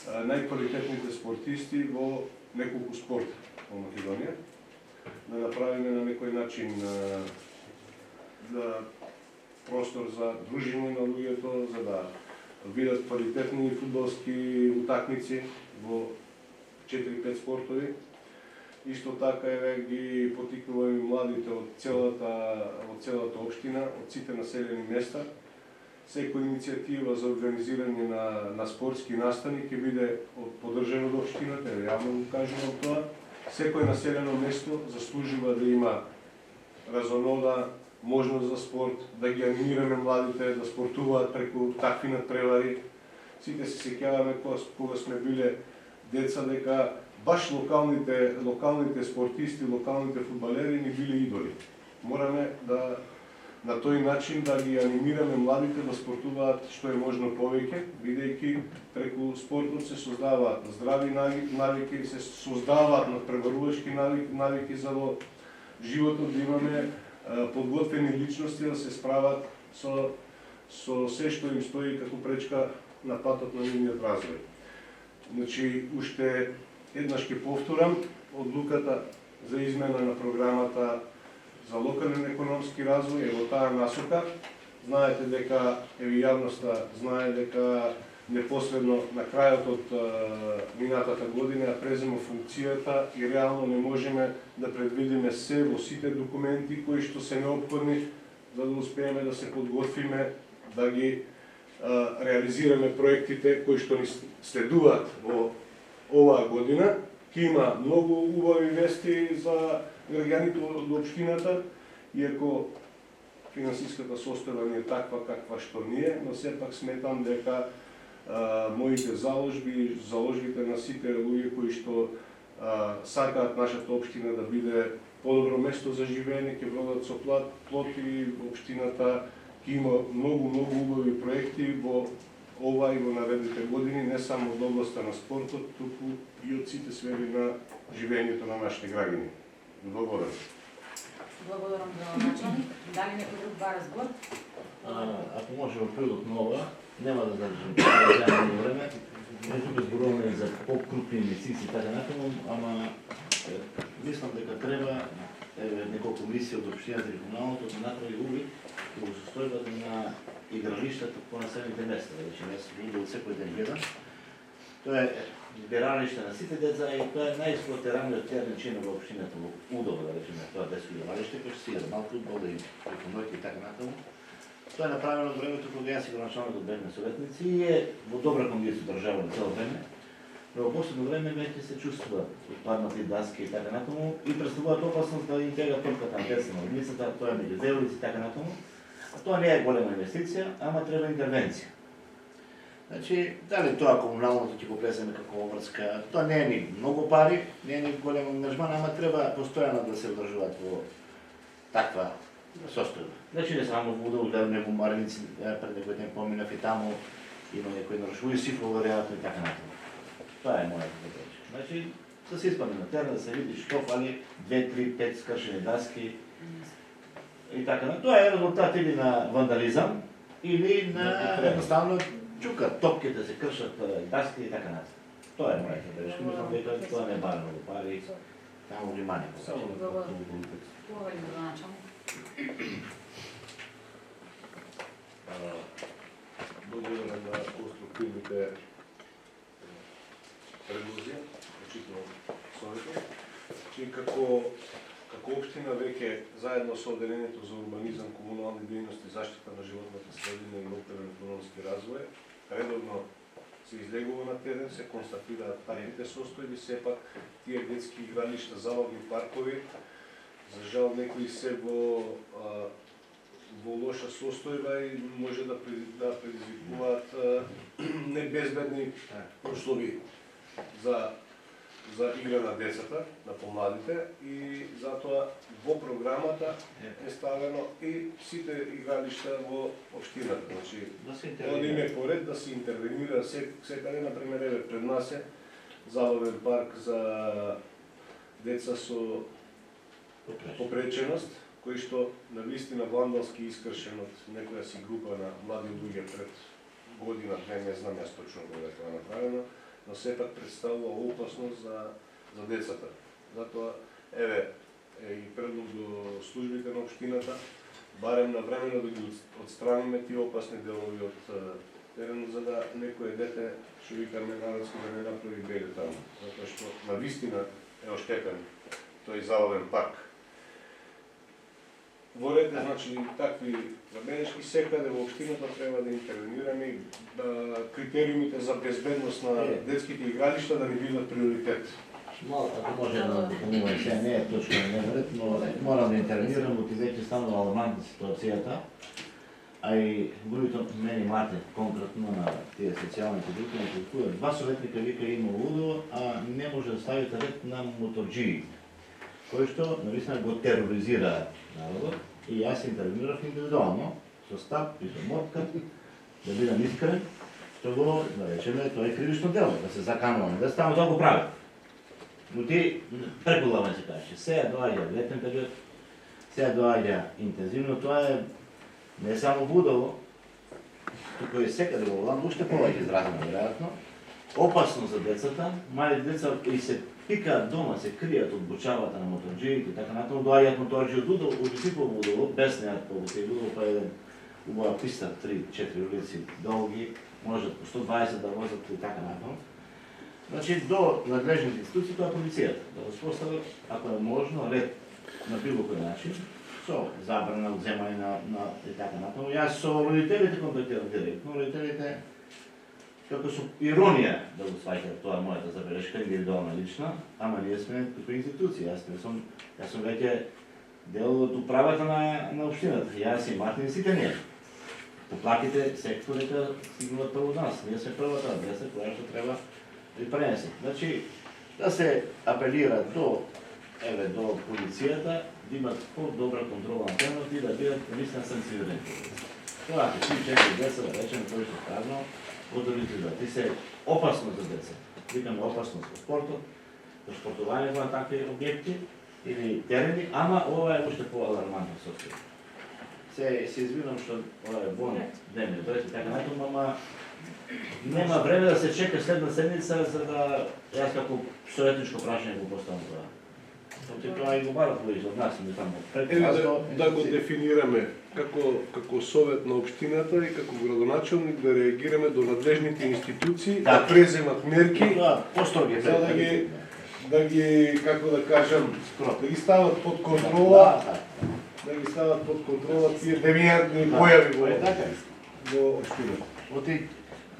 најквалитетните спортисти во неколку спорта во Македонија, да направиме на некој начин да простор за дружење на луѓето, за да видат квалитетни фудбалски утакмици во 4-5 спортови. Исто така ги потикнуваме младите од целата општина, од сите населени места. Секоја иницијатива за организирање на спортски настани ќе биде поддржана од општината, јавно го кажувам тоа. Секој населено место заслужува да има разонода, можност за спорт, да ги анимираме младите да спортуваат преку такви надпревари. Сите се сеќаваме кога сме биле деца дека баш локалните спортисти, локалните фудбалери ни биле идоли. Мораме да на тој начин да ги анимираме младите да спортуваат што е можно повеќе, бидејќи преку спортот се создаваат здрави навики, се создаваат надпреварувачки навики за во животот да имаме подготвени личности да се справат со се што им стои како пречка на патот на нивниот развој. Значи, уште еднаш ќе повторам, одлуката за измена на програмата за локален економски развој е во таа насока. Знаете дека, јавноста знае дека непосредно на крајот од минатата година ја презема функцијата и реално не можеме да предвидиме се во сите документи кои што се неопходни за да успееме да се подготвиме, да ги реализираме проектите кои што ни следуваат во оваа година. Ќе има многу убави вести за граѓаните од општината, иако финансиската состојба не е таква каква што ни е, но сепак сметам дека моите заложбите на сите луѓе кои што сакаат нашата општина да биде подобро место за живење, ќе водат со плод и општината ќе има многу убави проекти во ова и во наредните години, не само од областа на спортот, туку и од сите сфери на живењето на нашите граѓани. Благодарам. Благодарам за началник. Дали некој друг бара збор? Ако може во прилог на ова, нема да задржам време, тука зборуваме за по-крупни инвестиции така натаму, ама мислам дека треба неколку комисии од општината и комуналното да направи увид во состојбата на игралиштата по населените места, значи не се видел секој ден гледам. Тоа е збиралиште на сите деца и тоа е најексплоатираниот терен чин во општината во Удово, да речеме, тоа детско игралиште, кој се игра мал фудбал и преку ноќ и така натаму. Тоа е направено од времето кога јас и градоначалникот бевме советници и е во добра кондиција држава на цело време. Но во последно време веќе се чувствува отпаднати даски и така натаму и представуваат опасност да им тега топката на деца на улицата, тоа е меѓу девојци и така натаму. Тоа не е голема инвестиција, ама треба интервенција. Значи, дали тоа комуналното ќе го влеземе како обврска, тоа не е ни многу пари, не е ни голем ангажман, ама треба постојано да се одржуваат во таква состојба. Значи не само во Удово, гледаме во Мариници, пред некој ден поминав и таму има некој нарушување сифрова веројатно и така натаму. Тоа е мојата задача. Значи, да се испадне на терен, да се види што фали 2, 3, 5 скршени даски и така натаму. Тоа е резултат или на вандализам, или на едноставно чука, топките се кршат, даски и така натаму. Тоа е мојата задача. Мислам дека тоа не бара многу пари, само внимание. Благодарам на конструктивните предлози, вклучително советот. И како општина веќе заедно со Одделението за урбанизам, комунални дејности, заштита на животната средина и локален економски развој, редовно се излегува на терен, се констатираат таквите состојби, сепак тие детски игралишта, забавни паркови, за жал некои се во во лоша состојба и може да предизвикуваат небезбедни услови за игра на децата, на помладите, и затоа во програмата е ставено и сите игралишта во општината. Значи, тоа да име поред да се интервенира секаде, например, еве пред нас е забавен парк за деца со попреченост, кој што на вистина вандалски искршен од некоја си група на млади луѓе пред година, не знам јас точно кога е тоа направено, но сепак представува опасност за децата. Затоа, еве, и предлог до службите на општината, барем навремено да ги отстраниме тие опасни делови од теренот, за да некое дете, што викаме народски, да не направи беде таму. Затоа што на вистина е оштетен тој забавен парк. Во ред, значи, такви забелешки секаде во општината треба да интервенираме и да критериумите за безбедност на детските игралишта да не бидат приоритет. Ако може да допълнувам, сега не е точно на дневен ред, но морам да интервенирам, от веќе станува алармантна ситуацијата, а и групите мене Мартин, конкретно на тие социјалните групи, не толкува. Два советника вика има лудо, а не може да ставите ред на моторџии, кој што навистина го тероризира народот, и јас интервенирав индивидуално, со стап и со мотка, да бидам искрен, што го, да речеме, тоа е кривично дело, да се закануваме, да ставаме тоа го прави. Но ти прекулаваме се каже, сега доаѓа летен период, сега доаѓа интензивно, тоа е не само будало, туку е секаде во Оланд, уште повеќе изразено, веројатно, опасно за децата, мали деца и се пикаат дома, се кријат од бучавата на моторџиите, така натаму доаѓаат моторџи од Удол, убисипо Удол, без неат повеќе Удол, па еден убава писта, 3-4 улици долги, можат по 120 да возат и така натаму. Значи, до надлежните институции, тоа е полицијата, да воспостават, ако е можно, ред на било кој начин, со забрана одземање на и така натаму. Јас со родителите контактирам директно, родителите, како со иронија да го сваќаат тоа мојата забелешка, индивидуална лична, ама ние сме како институција, јас сум веќе дел од управата на општината, јас и Мартин и сите ние. Поплаките секој дека стигнуваат прво од нас, ние сме првата адреса која што треба да пренесе. Значи, да се апелира до полицијата, да имат по-добра контрола на теренот и да бидат наистина санкционирани. Тоа е 3-4 деца, да речеме, кои што кажно, одоритизират. Ти се опасно за деца. Викаме опасно за спортот, за спортување на такви објекти или терени, ама ова е уште по-алармантно состојба. Се извинам што ова е бон ден, така натаму, ама нема време да се чека следна седмица за да јас како советничко прашање го поставам тоа. Тоа и го барат луѓе од нас, не таму. Да го дефинираме како совет на општината и како градоначелник да реагираме до надлежните институции, да преземат мерки, за да ги, како да кажам, да ги стават под контрола, тие девијантни појави во општината.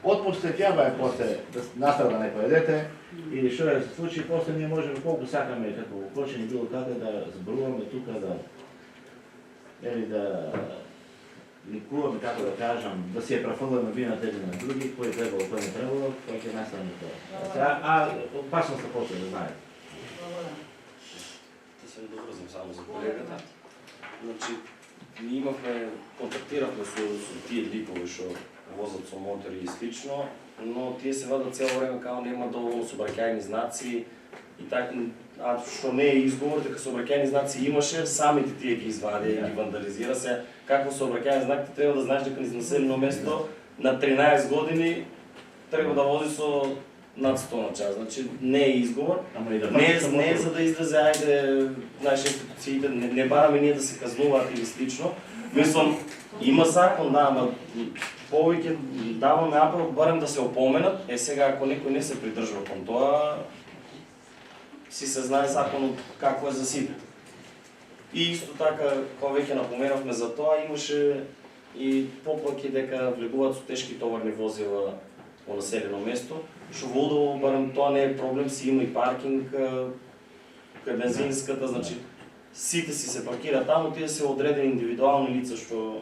Отпустет јаба е после да настрада некој дете или што е се случи, после ние можеме колку сакаме како почини било каде да зборуваме тука, да ликуваме, како да кажам, да си ја префрламе вината едни на други, кој требало, кој не требало, кој ќе настане тоа. А опасноста после да знаете. Да се доврзам само за колегата. Значи, ние контактиравме со тие ликови што возат со мотори и слично, но тие се вадат цело време као нема доволно сообраќајни знаци и така, а што не е изговор, дека сообраќајни знаци имаше, самите тие ги извади и ги вандализира се. Како сообраќајен знак ти треба да знаеш дека низ населено место на 13 години треба да вози со над 100 на час. Значи не е изговор, не е за да излезе ајде наши институциите, не бараме ние да се казнуваат или слично. Мислам, има закон, да, ама повеќе даваме апел барем да се опоменат. Сега ако некој не се придржува кон тоа, си се знае законот како е за сите. И исто така, кога веќе напоменавме за тоа, имаше и поплаки дека влегуваат со тешки товарни возила во населено место, што во Удово барем тоа не е проблем, си има и паркинг кај бензинската, значи сите си се паркираат таму, тие се одредени индивидуални лица што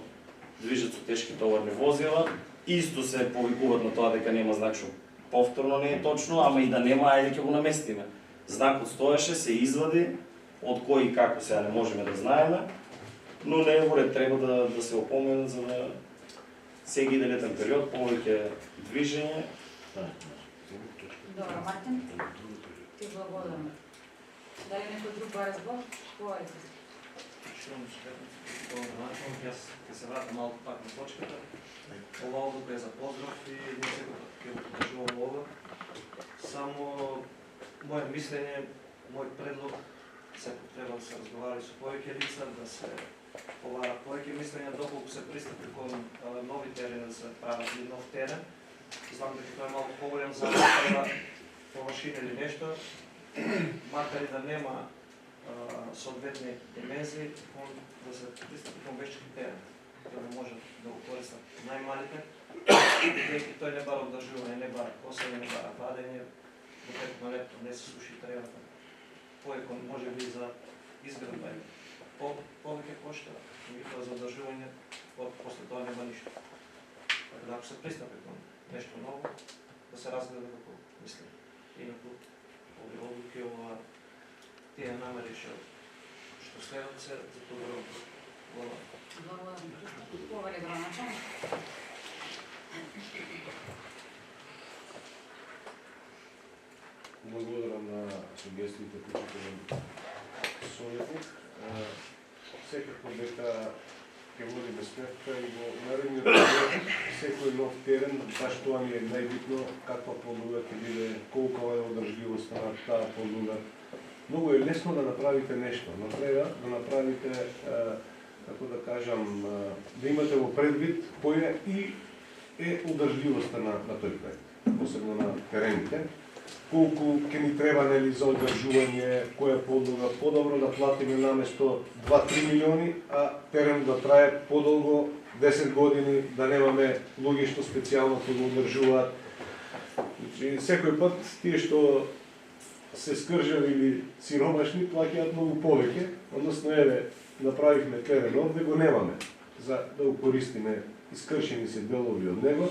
движат со тешки товарни возила, исто се повикуваат на тоа дека нема знак, што повторно не е точно, ама и да нема, ајде ќе го наместиме. Знакот стоеше, се извади, од кој и како сега не можеме да знаеме, но не е во ред, треба да се опоменат за да се ги иде летен период, повеќе движење. Добро, Мартин, ти благодарам. Дали некој друг го разбор? Говорите. Јас ќе се вратам малку пак на точката. Ова одлука е за поздрав и ние секој ќе го поддржувам ова. Само моје мислење, мој предлог, секој треба да се разговара со повеќе лица, да се поварат повеќе мислења доколку се пристапи кон нови терени, да се прават и нов терен. Знам дека тој е малку поголем за да површина или нешто, макар и да нема соодветни димензии, да се пристапи кон веќе терен, да не може да го користат најмалите, бидејќи тој не бара одржување, не бара косење, не бара вадење, до текот на лето не се суши тревата. Поекон може би за изградба и повеќе кошта, меѓутоа за одржување после тоа нема ништо. Така да ако се пристапи кон нешто ново, да се разгледа како мислим. Инаку овие одлуки, тие намери што следат се за тоа Благодарам. Повели граначен. Благодарам на сугестиите почитуван советник. Секако дека ќе водиме сметка и во наредниот период секој нов терен, баш тоа ми е најбитно, каква подлога ќе биде, колкава е одржливоста на таа подлога. Многу е лесно да направите нешто, но треба да направите, како да кажам, да имате во предвид која и е одржливоста на тој проект, посебно на терените. Колку ќе ни треба нели за одржување, која подлога, подобро да платиме наместо 2-3 милиони, а терен да трае подолго 10 години, да немаме луѓе што специјално ќе го одржуваат. Значи, секој пат тие што се скржави или сиромашни плаќаат многу повеќе, односно еве направивме терен овде, го немаме за да го користиме, искршени се делови од него.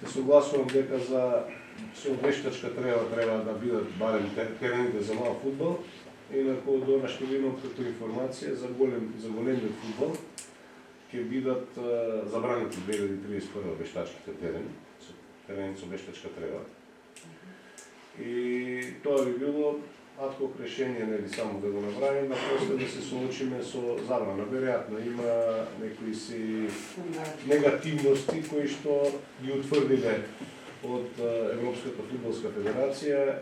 Се согласувам дека со вештачка треба да бидат барем терените за мал фудбал, инаку до нашто имам како информација за големиот фудбал ќе бидат забранети 2031 вештачките терени со вештачка трева. И тоа би било адхок решение, нели само да го направиме, после да се соочиме со забрана. Веројатно има некои си негативности кои што ги утврдиле од Европската фудбалска федерација,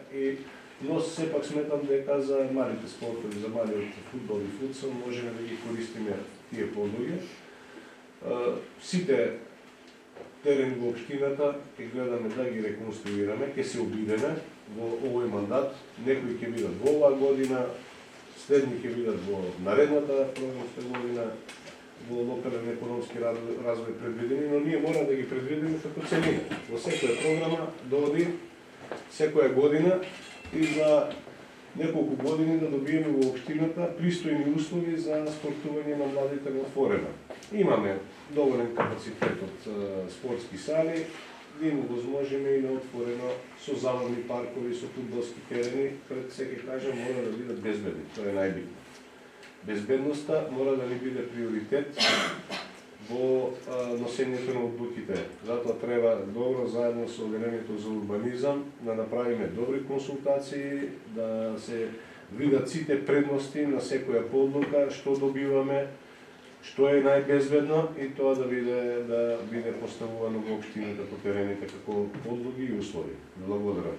но сепак сметам дека за малите спортови, за малиот фудбал и футсал можеме да ги користиме тие подлоги. Сите терени во општината ќе гледаме да ги реконструираме, ќе се обидеме во овој мандат, некои ќе бидат во оваа година, следни ќе бидат во наредната програмска година, во локален економски развој предвидени, но ние мора да ги предвидиме како целина. Во секоја програма доди секоја година и за неколку години да добиеме во општината пристојни услови за спортување на младите на отворено. Имаме доволен капацитет од спортски сали, да им возможиме и на отворено со забавни паркови, со фудбалски терени, пред се ќе кажем мора да бидат безбедни, тоа е најбитно. Безбедноста мора да ни биде приоритет во носењето на одлуките. Затоа треба добро заедно со Обединението за урбанизам да направиме добри консултации, да се видат сите предности на секоја подлука, што добиваме, што е најбезбедно и тоа да биде поставувано во општината по терените како подлуги и услови. Благодарам.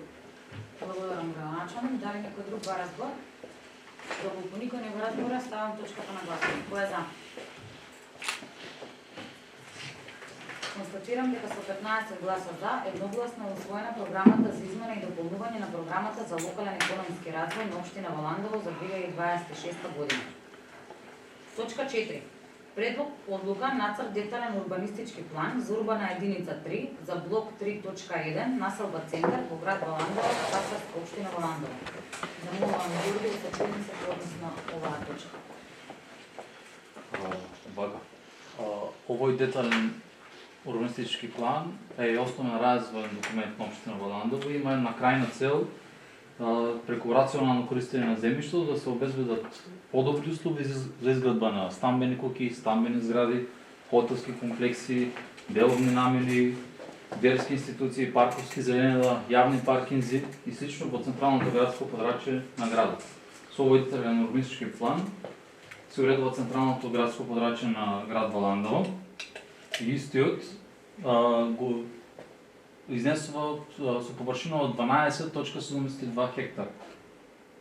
Благодарам, граначен. Дали некој друг го разбор? Доколку никој не го разбора, ставам точката на гласување. Кој е за? Констатирам дека со 15 гласа за, едногласно усвоена програмата за измена и дополнување на програмата за локален економски развој на општина Валандово за 2026 година. Точка 4. Предлог одлука нацрт детален урбанистички план за урбана единица 3 за блок 3.1 населба центар во град Валандово, катастарска општина Валандово. Замолувам Ѓорѓе да се однесе по однос на оваа точка. овој детален урбанистички план е основен развоен документ на општина Валандово и има една крајна цел преку рационално користење на земјиштето да се обезбедат подобри услови за изградба на стамбени куќи, стамбени згради, хотелски комплекси, деловни намени, верски институции, парковски зеленила, јавни паркинзи и слично во централното градско подрачје на градот. Со овој детален урбанистички план се уредува централното градско подрачје на град Валандово и истиот го изнесува со површина од 12.72 хектар.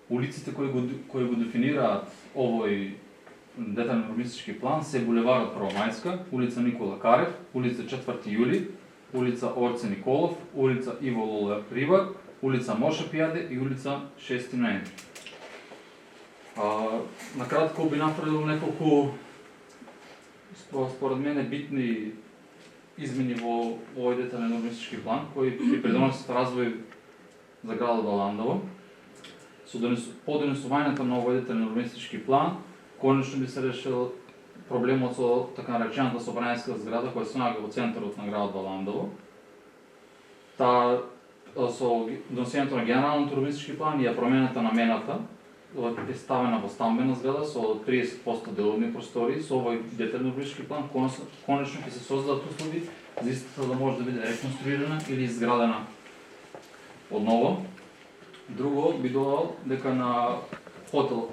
Улиците кои го дефинираат овој детален урбанистички план се булеварот Првомајска, улица Никола Карев, улица 4 јули, улица Орце Николов, улица Иво Лоле Ривар, улица Моша Пијаде и улица 6 ноември. Накратко би направил неколку според мене битни измени во овој детален урбанистички план кои придонесат развој за градот Валандово. По донесувањето на овој детален урбанистички план конечно би се решил проблемот со така наречената собраниска зграда која се наоѓа во центарот на градот Валандово. Со донесувањето на генералниот урбанистички план и промената на мената е ставена во стамбена зграда со 30% деловни простори. Со овој детален урбанистички план конечно ќе се создадат услови за истата да може да биде реконструирана или изградена одново. Друго би додал дека на хотел,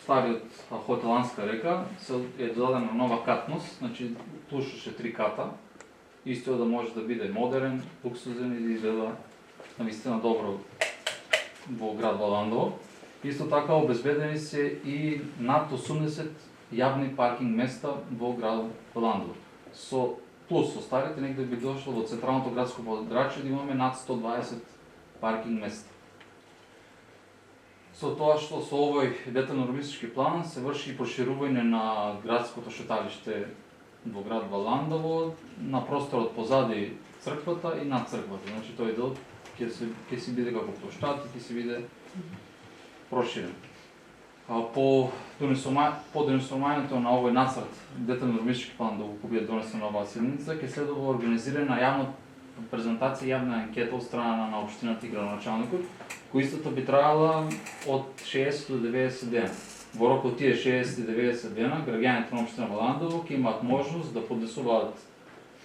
стариот хотел Анска река, е додадена нова катност, значи слушаше 3 ката. Исто да може да биде модерен, луксузен и да изгледа навистина добро во град Валандово. Исто така обезбедени се и над 80 јавни паркинг места во град Валандово. Плюс со старите негде би дошло во централното градско подрачје да имаме над 120 паркинг места. Со тоа што со овој детален урбанистички план се врши и проширување на градското шеталиште во град Валандово на просторот позади црквата и над црквата. Значи тој дел ќе си биде како плоштад и ќе си биде проширен. По донесувањето на овој нацрт детален урбанистички план да го биде донесен на оваа седница, ќе следува организирана јавна презентација и јавна анкета од страна на општината и градоначалникот, кој истото би траела од 60 до 90 дена. Во рок од тие 60 и 90 дена, граѓаните на општина Валандово ќе имаат можност да поднесуваат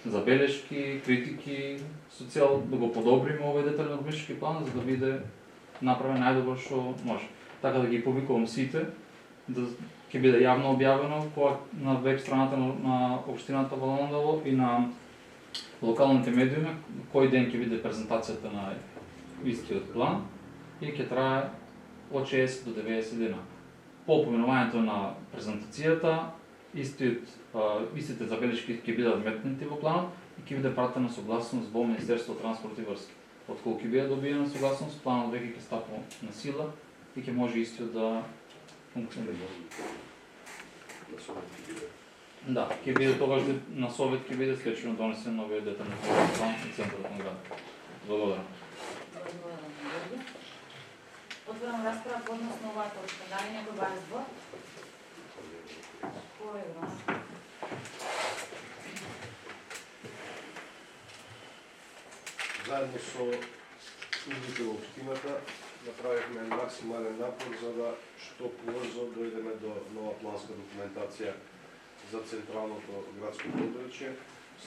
забелешки, критики, со цел да го подобриме овој детален урбанистички план за да биде направен најдобро што може. Така да ги публикувам сите, ќе биде јавно објавено на веб страната на општината Валандово и на локалните медиуми кој ден ќе биде презентацијата на истиот план и ќе трае од 60 до 90 дена. По поминувањето на презентацијата, истите забелешки ќе бидат вметнати во планот и ќе биде пратена согласност во Министерството транспорт и врски. Отколку ќе биде добиена согласност, планот веќе ќе стапи на сила и ќе може истиот да функционира. Да, ќе биде тогаш на совет ќе биде слечено донесен новиот детален план на центарот на градот. Благодарам. Отворам расправа по однос на оваа точка. Дали некој баре збор? Кој е врана? Заедно со службите во општината направивме максимален напор за да што побрзо дојдеме до нова планска документација за централното градско подрачје.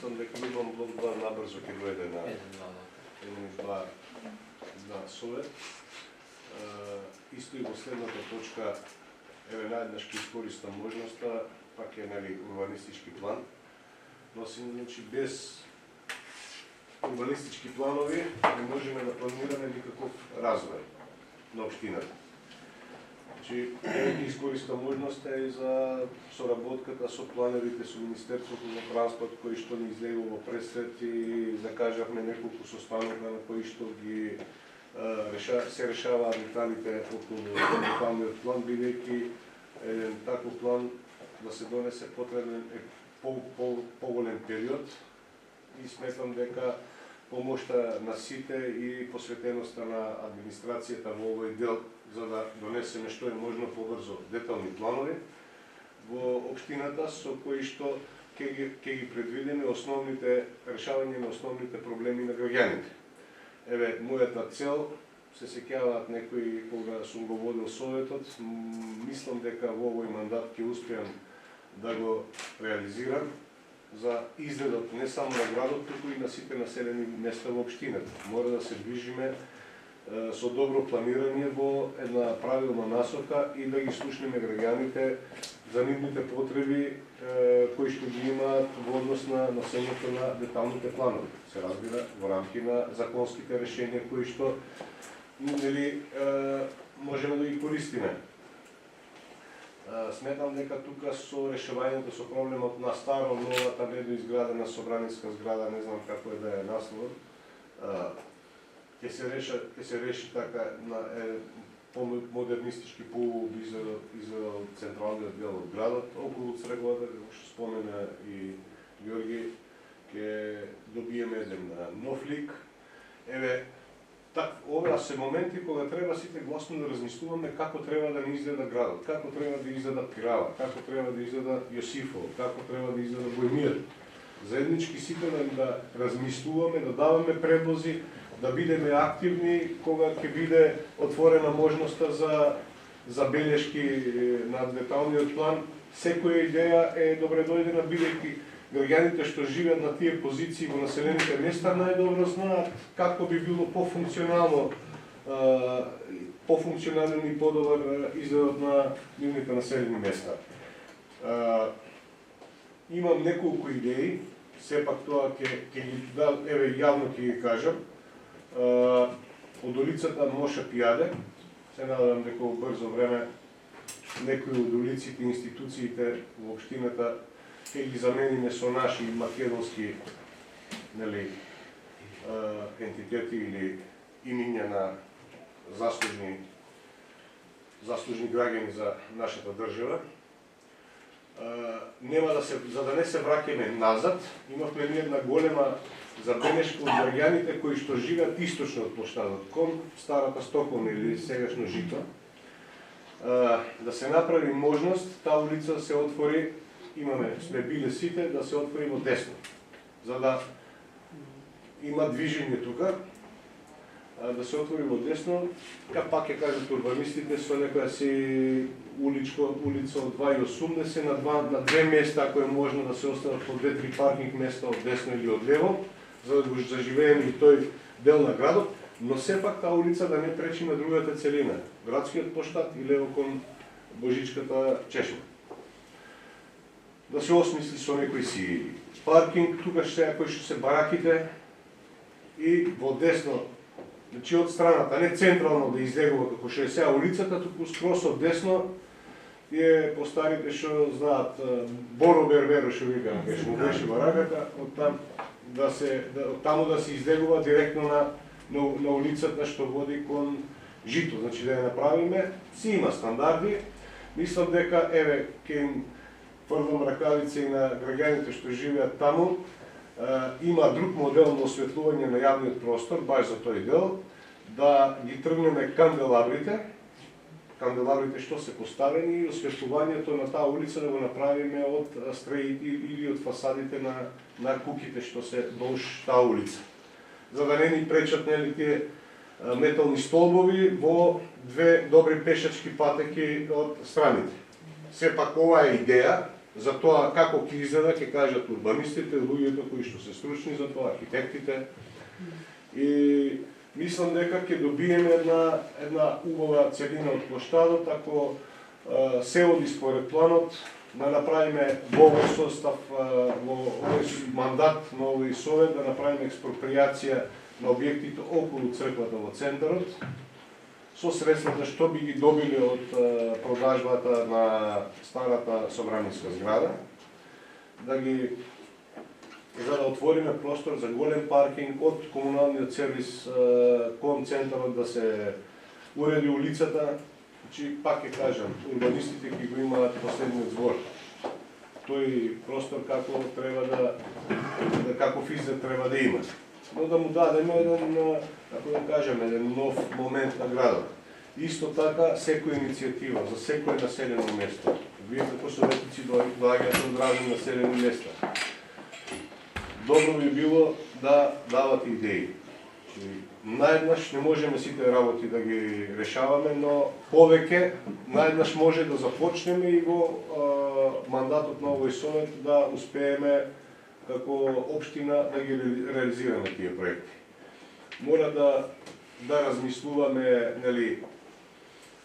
Сам дека минувам блок 2 набрзо ќе дојде на 1-2 совет. Исто и во следната точка, еве наеднаш ќе искористам можноста, пак е урбанистички план. Но значи без урбанистички планови не можеме да планираме никаков развој на општината. Значи, ќе искористам можноста и за соработката со планерите со Министерството за транспорт, кои што ни излегува во пресрет и закажавме неколку состанока на кои што ги се решаваат деталите околу локалниот план, бидејќи еден таков план да се донесе потребен е поголем период и сметам дека помошта на сите и посветеноста на администрацијата во овој дел за да донесеме што е можно побрзо детални планови во општината со кои што ќе ќе ги предвидиме решавање на основните проблеми на граѓаните. Еве, мојата цел, се сеќаваат некои кога сум го водил советот, мислам дека во овој мандат ќе успеам да го реализирам за изгледот не само на градот, туку и на сите населени места во општината. Мора да се движиме со добро планирање во една правилна насока и да ги слушнеме граѓаните за нивните потреби кои што ги имаат во однос на носењето на деталните планови. Се разбира во рамки на законските решенија кои што можеме да ги користиме. Сметам дека тука со решавањето со проблемот на старо, новата недоизградена собраниска зграда, не знам како е да е насловот, ќе се реши така на по-модернистички изглед централниот дел од градот, околу црквата, како што спомена и Ѓорги, ќе добиеме еден нов лик. Еве, оваа се моменти кога треба сите гласно да размислуваме како треба да ни изгледа градот, како треба да изгледа Пирава, како треба да изгледа Јосифово, како треба да изгледа Бојмир. Заеднички сите да размислуваме, да даваме предлози, да бидеме активни кога ќе биде отворена можноста за белешки на деталниот план. Секоја идеја е добре дојдена, бидејќи граѓаните што живеат на тие позиции во населените места најдобро знаат како би било пофункционален и подобар изгледот на нивните населени места. Имам неколку идеи, сепак тоа ќе ги јавно ќе ги кажам. Од улицата Моша Пијаде, се надевам дека во брзо време некои од улиците и институциите во општината ќе ги замениме со наши македонски ентитети или имиња на заслужни граѓани за нашата држава. За да не се враќаме назад, имавме една голема забелешка од граѓаните кои што живеат источно од плоштадот, кон старата Стоколм или сегашно Жито, да се направи можност таа улица да се отвори, сме биле сите, да се отвори во десно, за да има движење тука, да се отвори во десно, пак ќе кажат урбанистите, со некоја си улица од 2,80 на две места, ако е можно да се остават по 2-3 паркинг места од десно или од лево, за да го заживееме и тој дел на градот, но сепак таа улица да не пречи на другата целина, градскиот плоштад и лево кон Божичката чешма. Да се осмисли со некој си паркинг, тука ще кои што се бараките и во десно, значи од страната, не централно да излегува како што е сега улицата, туку скрос од десно е по старите што знаат Боро Берберо што викам, кај што му беше бараката, од таму да се излегува директно на улицата што води кон Жито, значи да ја направиме, си има стандарди. Мислам дека еве ќе им фрлам ракавица и на граѓаните што живеат таму, има друг модел на осветлување на јавниот простор, баш за тој дел, да ги тргнеме канделабрите што се поставени и осветлувањето на таа улица да го направиме од строите или од фасадите на куќите што се долж таа улица. За да не ни пречат тие метални столбови во две добри пешачки патеки од страните. Сепак ова е идеја, за тоа како ќе изгледа, ќе кажат урбанистите, луѓето кои што се стручни за тоа, архитектите. И мислам дека ќе добиеме една убава целина од плоштадот, ако се оди според планот, да направиме во овој состав, во овој мандат на овој совет, да направиме експроприација на објектите околу црквата во центарот, со средствата што би ги добили од продажбата на старата собраниска зграда, за да отвориме простор за голем паркинг од комуналниот сервис кон центарот, да се уреди улицата. Значи, пак ќе кажам, урбанистите ќе го имаат последниот збор. Тој простор како треба каков изглед треба да има. Но да му дадеме еден нов момент на градот. Исто така, секоја иницијатива за секој населено место. Вие како советници доаѓате од разни населени места. добро би било да дават идеи. Наеднаш не можеме сите работи да ги решаваме, но повеќе наеднаш може да започнеме и во мандатот на овој совет да успееме како општина да ги реализираме тие проекти. Мора да размислуваме, нели,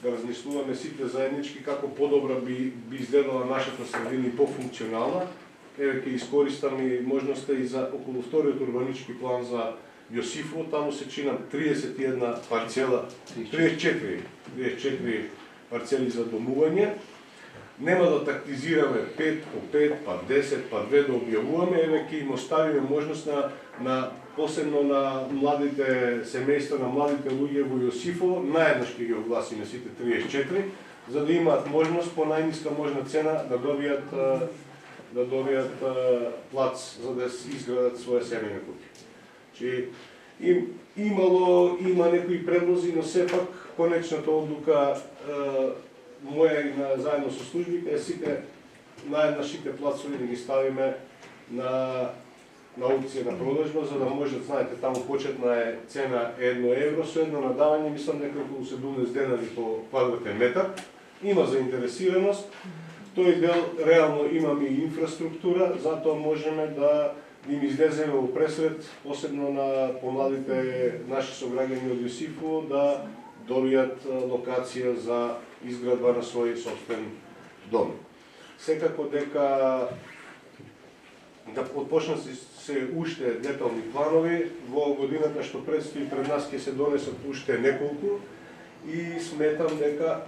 да размислуваме сите заеднички како подобра би изгледала нашата средина и пофункционална. Еве ќе искористам и можноста и за околу вториот урбанички план за Јосифово, таму се чинат 31 парцела, 34 парцели за домување. Нема да тактизираме 5 по 5, па 10, па 2 да објавуваме, еве ќе им оставиме можност на посебно на младите семејства, на младите луѓе во Јосифово, наеднаш ќе ги огласиме сите 34, за да имаат можност по најниска можна цена да добијат плац за да изградат своја семејна куќа. Има некои предлози, но сепак конечната одлука моја и заедно со службите е сите наеднаш сите плацови да ги ставиме на аукција на продажба, за да можат, знаете, таму почетна е цена 1 евро, со едно надавање, мислам дека околу 17 денари по квадратен метар. Има заинтересираност, тој дел реално имаме и инфраструктура, затоа можеме да им излеземе во пресред, посебно на помладите наши сограѓани од Јосифово, да добијат локација за изградба на свој собствен дом. Секако дека да почнат се уште детални планови, во годината што предстои пред нас ќе се донесат уште неколку и сметам дека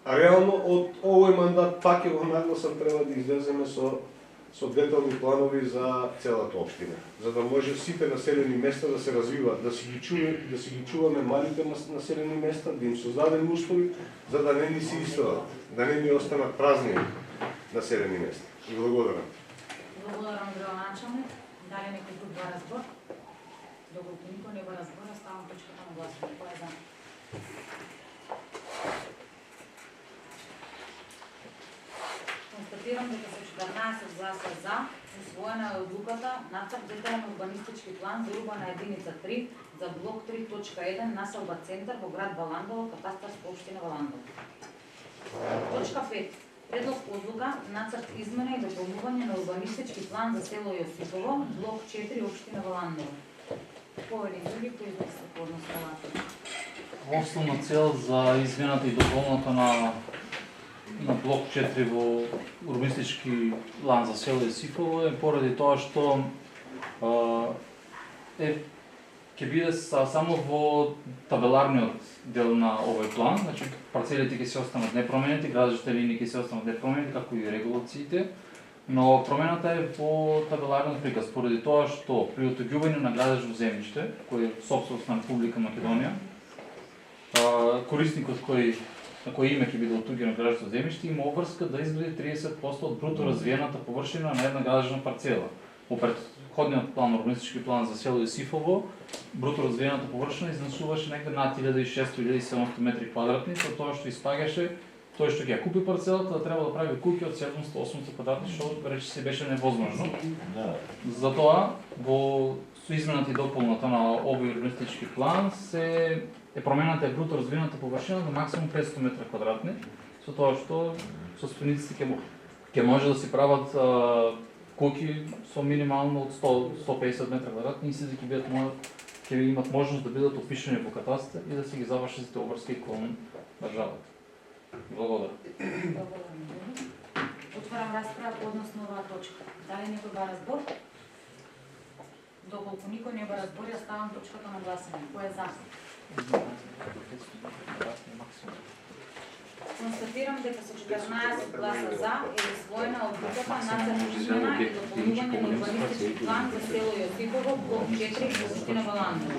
реално од овој мандат пак го нагласам треба да излеземе со детални планови за целата општина, за да може сите населени места да се развиваат, да си ги чуваме малите населени места, да им создадеме услови, за да не ни се истоват, да не ни останат празни населени места. И благодарам. Благодарам, градоначалник. Дали некој друг ба разбор? Доколку никој не ба разбор, ставам точката на гласување. Кој е за? Констатирам дека со 14 гласа за, усвоена е одлуката нацрт детален урбанистички план за урбана единица 3 за блок 3.1 населба центар во град Валандово, катастарска општина Валандово. Точка 5. Предлог одлука нацрт измена и дополнување на урбанистички план за село Јосифово, блок 4 општина Валандово. Повели други кои се по однос на оваа. Основна цел за измената и дополната на блок 4 во урбанистички план за село Јосифово е поради тоа што ќе биде само во табеларниот дел на овој план, значи парцелите ќе се останат непроменети, градежните линии ќе се останат непроменети, како и регулациите, но промената е во табеларниот приказ, поради тоа што при отоѓување на градежно земјиште, кој е сопственост на Република Македонија, корисникот на кој име ќе биде отуѓено градежно земјиште има обврска да изгради 30% од бруто развиената површина на една градежна парцела. Во претходниот план, урбанистички план за село Јосифово, бруто развиената површина изнесуваше некаде над 1600-1700 метри квадратни, со тоа што испаѓаше тој што ќе ја купи парцелата да треба да прави куќи од 700-800 квадратни, што рече се беше невозможно. Затоа во измената и дополната на овој урбанистички план е промената е бруто развиената површина до максимум 500 метра квадратни, со тоа што собствениците ќе може да си прават куќи со минимално од 100-150 метра квадратни и сите ќе имат можност да бидат опишани во катастар и да си ги завршат сите обврски кон државата. Благодарам. Отварам расправа по однос на оваа точка. Дали некој ба разбор? Доколку никој не ба разбор, ја ставам точката на гласање. Кој е за? Констатирам дека со 14 гласа за е усвоена одлуката нацрт измена и дополнување на урбанистички план за село Јосифово, блок 4, општина Валандово.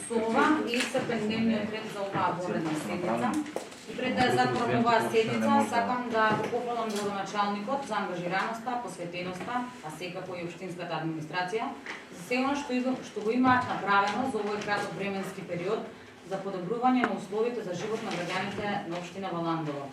Со ова е исцрпен дневниот ред за оваа vanredна седница. И пред да ја затворам оваа седница, сакам да го пофалам градоначалникот за ангажираноста, посветеноста, а секако и општинската администрација, за се она што го имаат направено за овој краток временски период за подобрување на условите за живот на граѓаните на општина Валандово.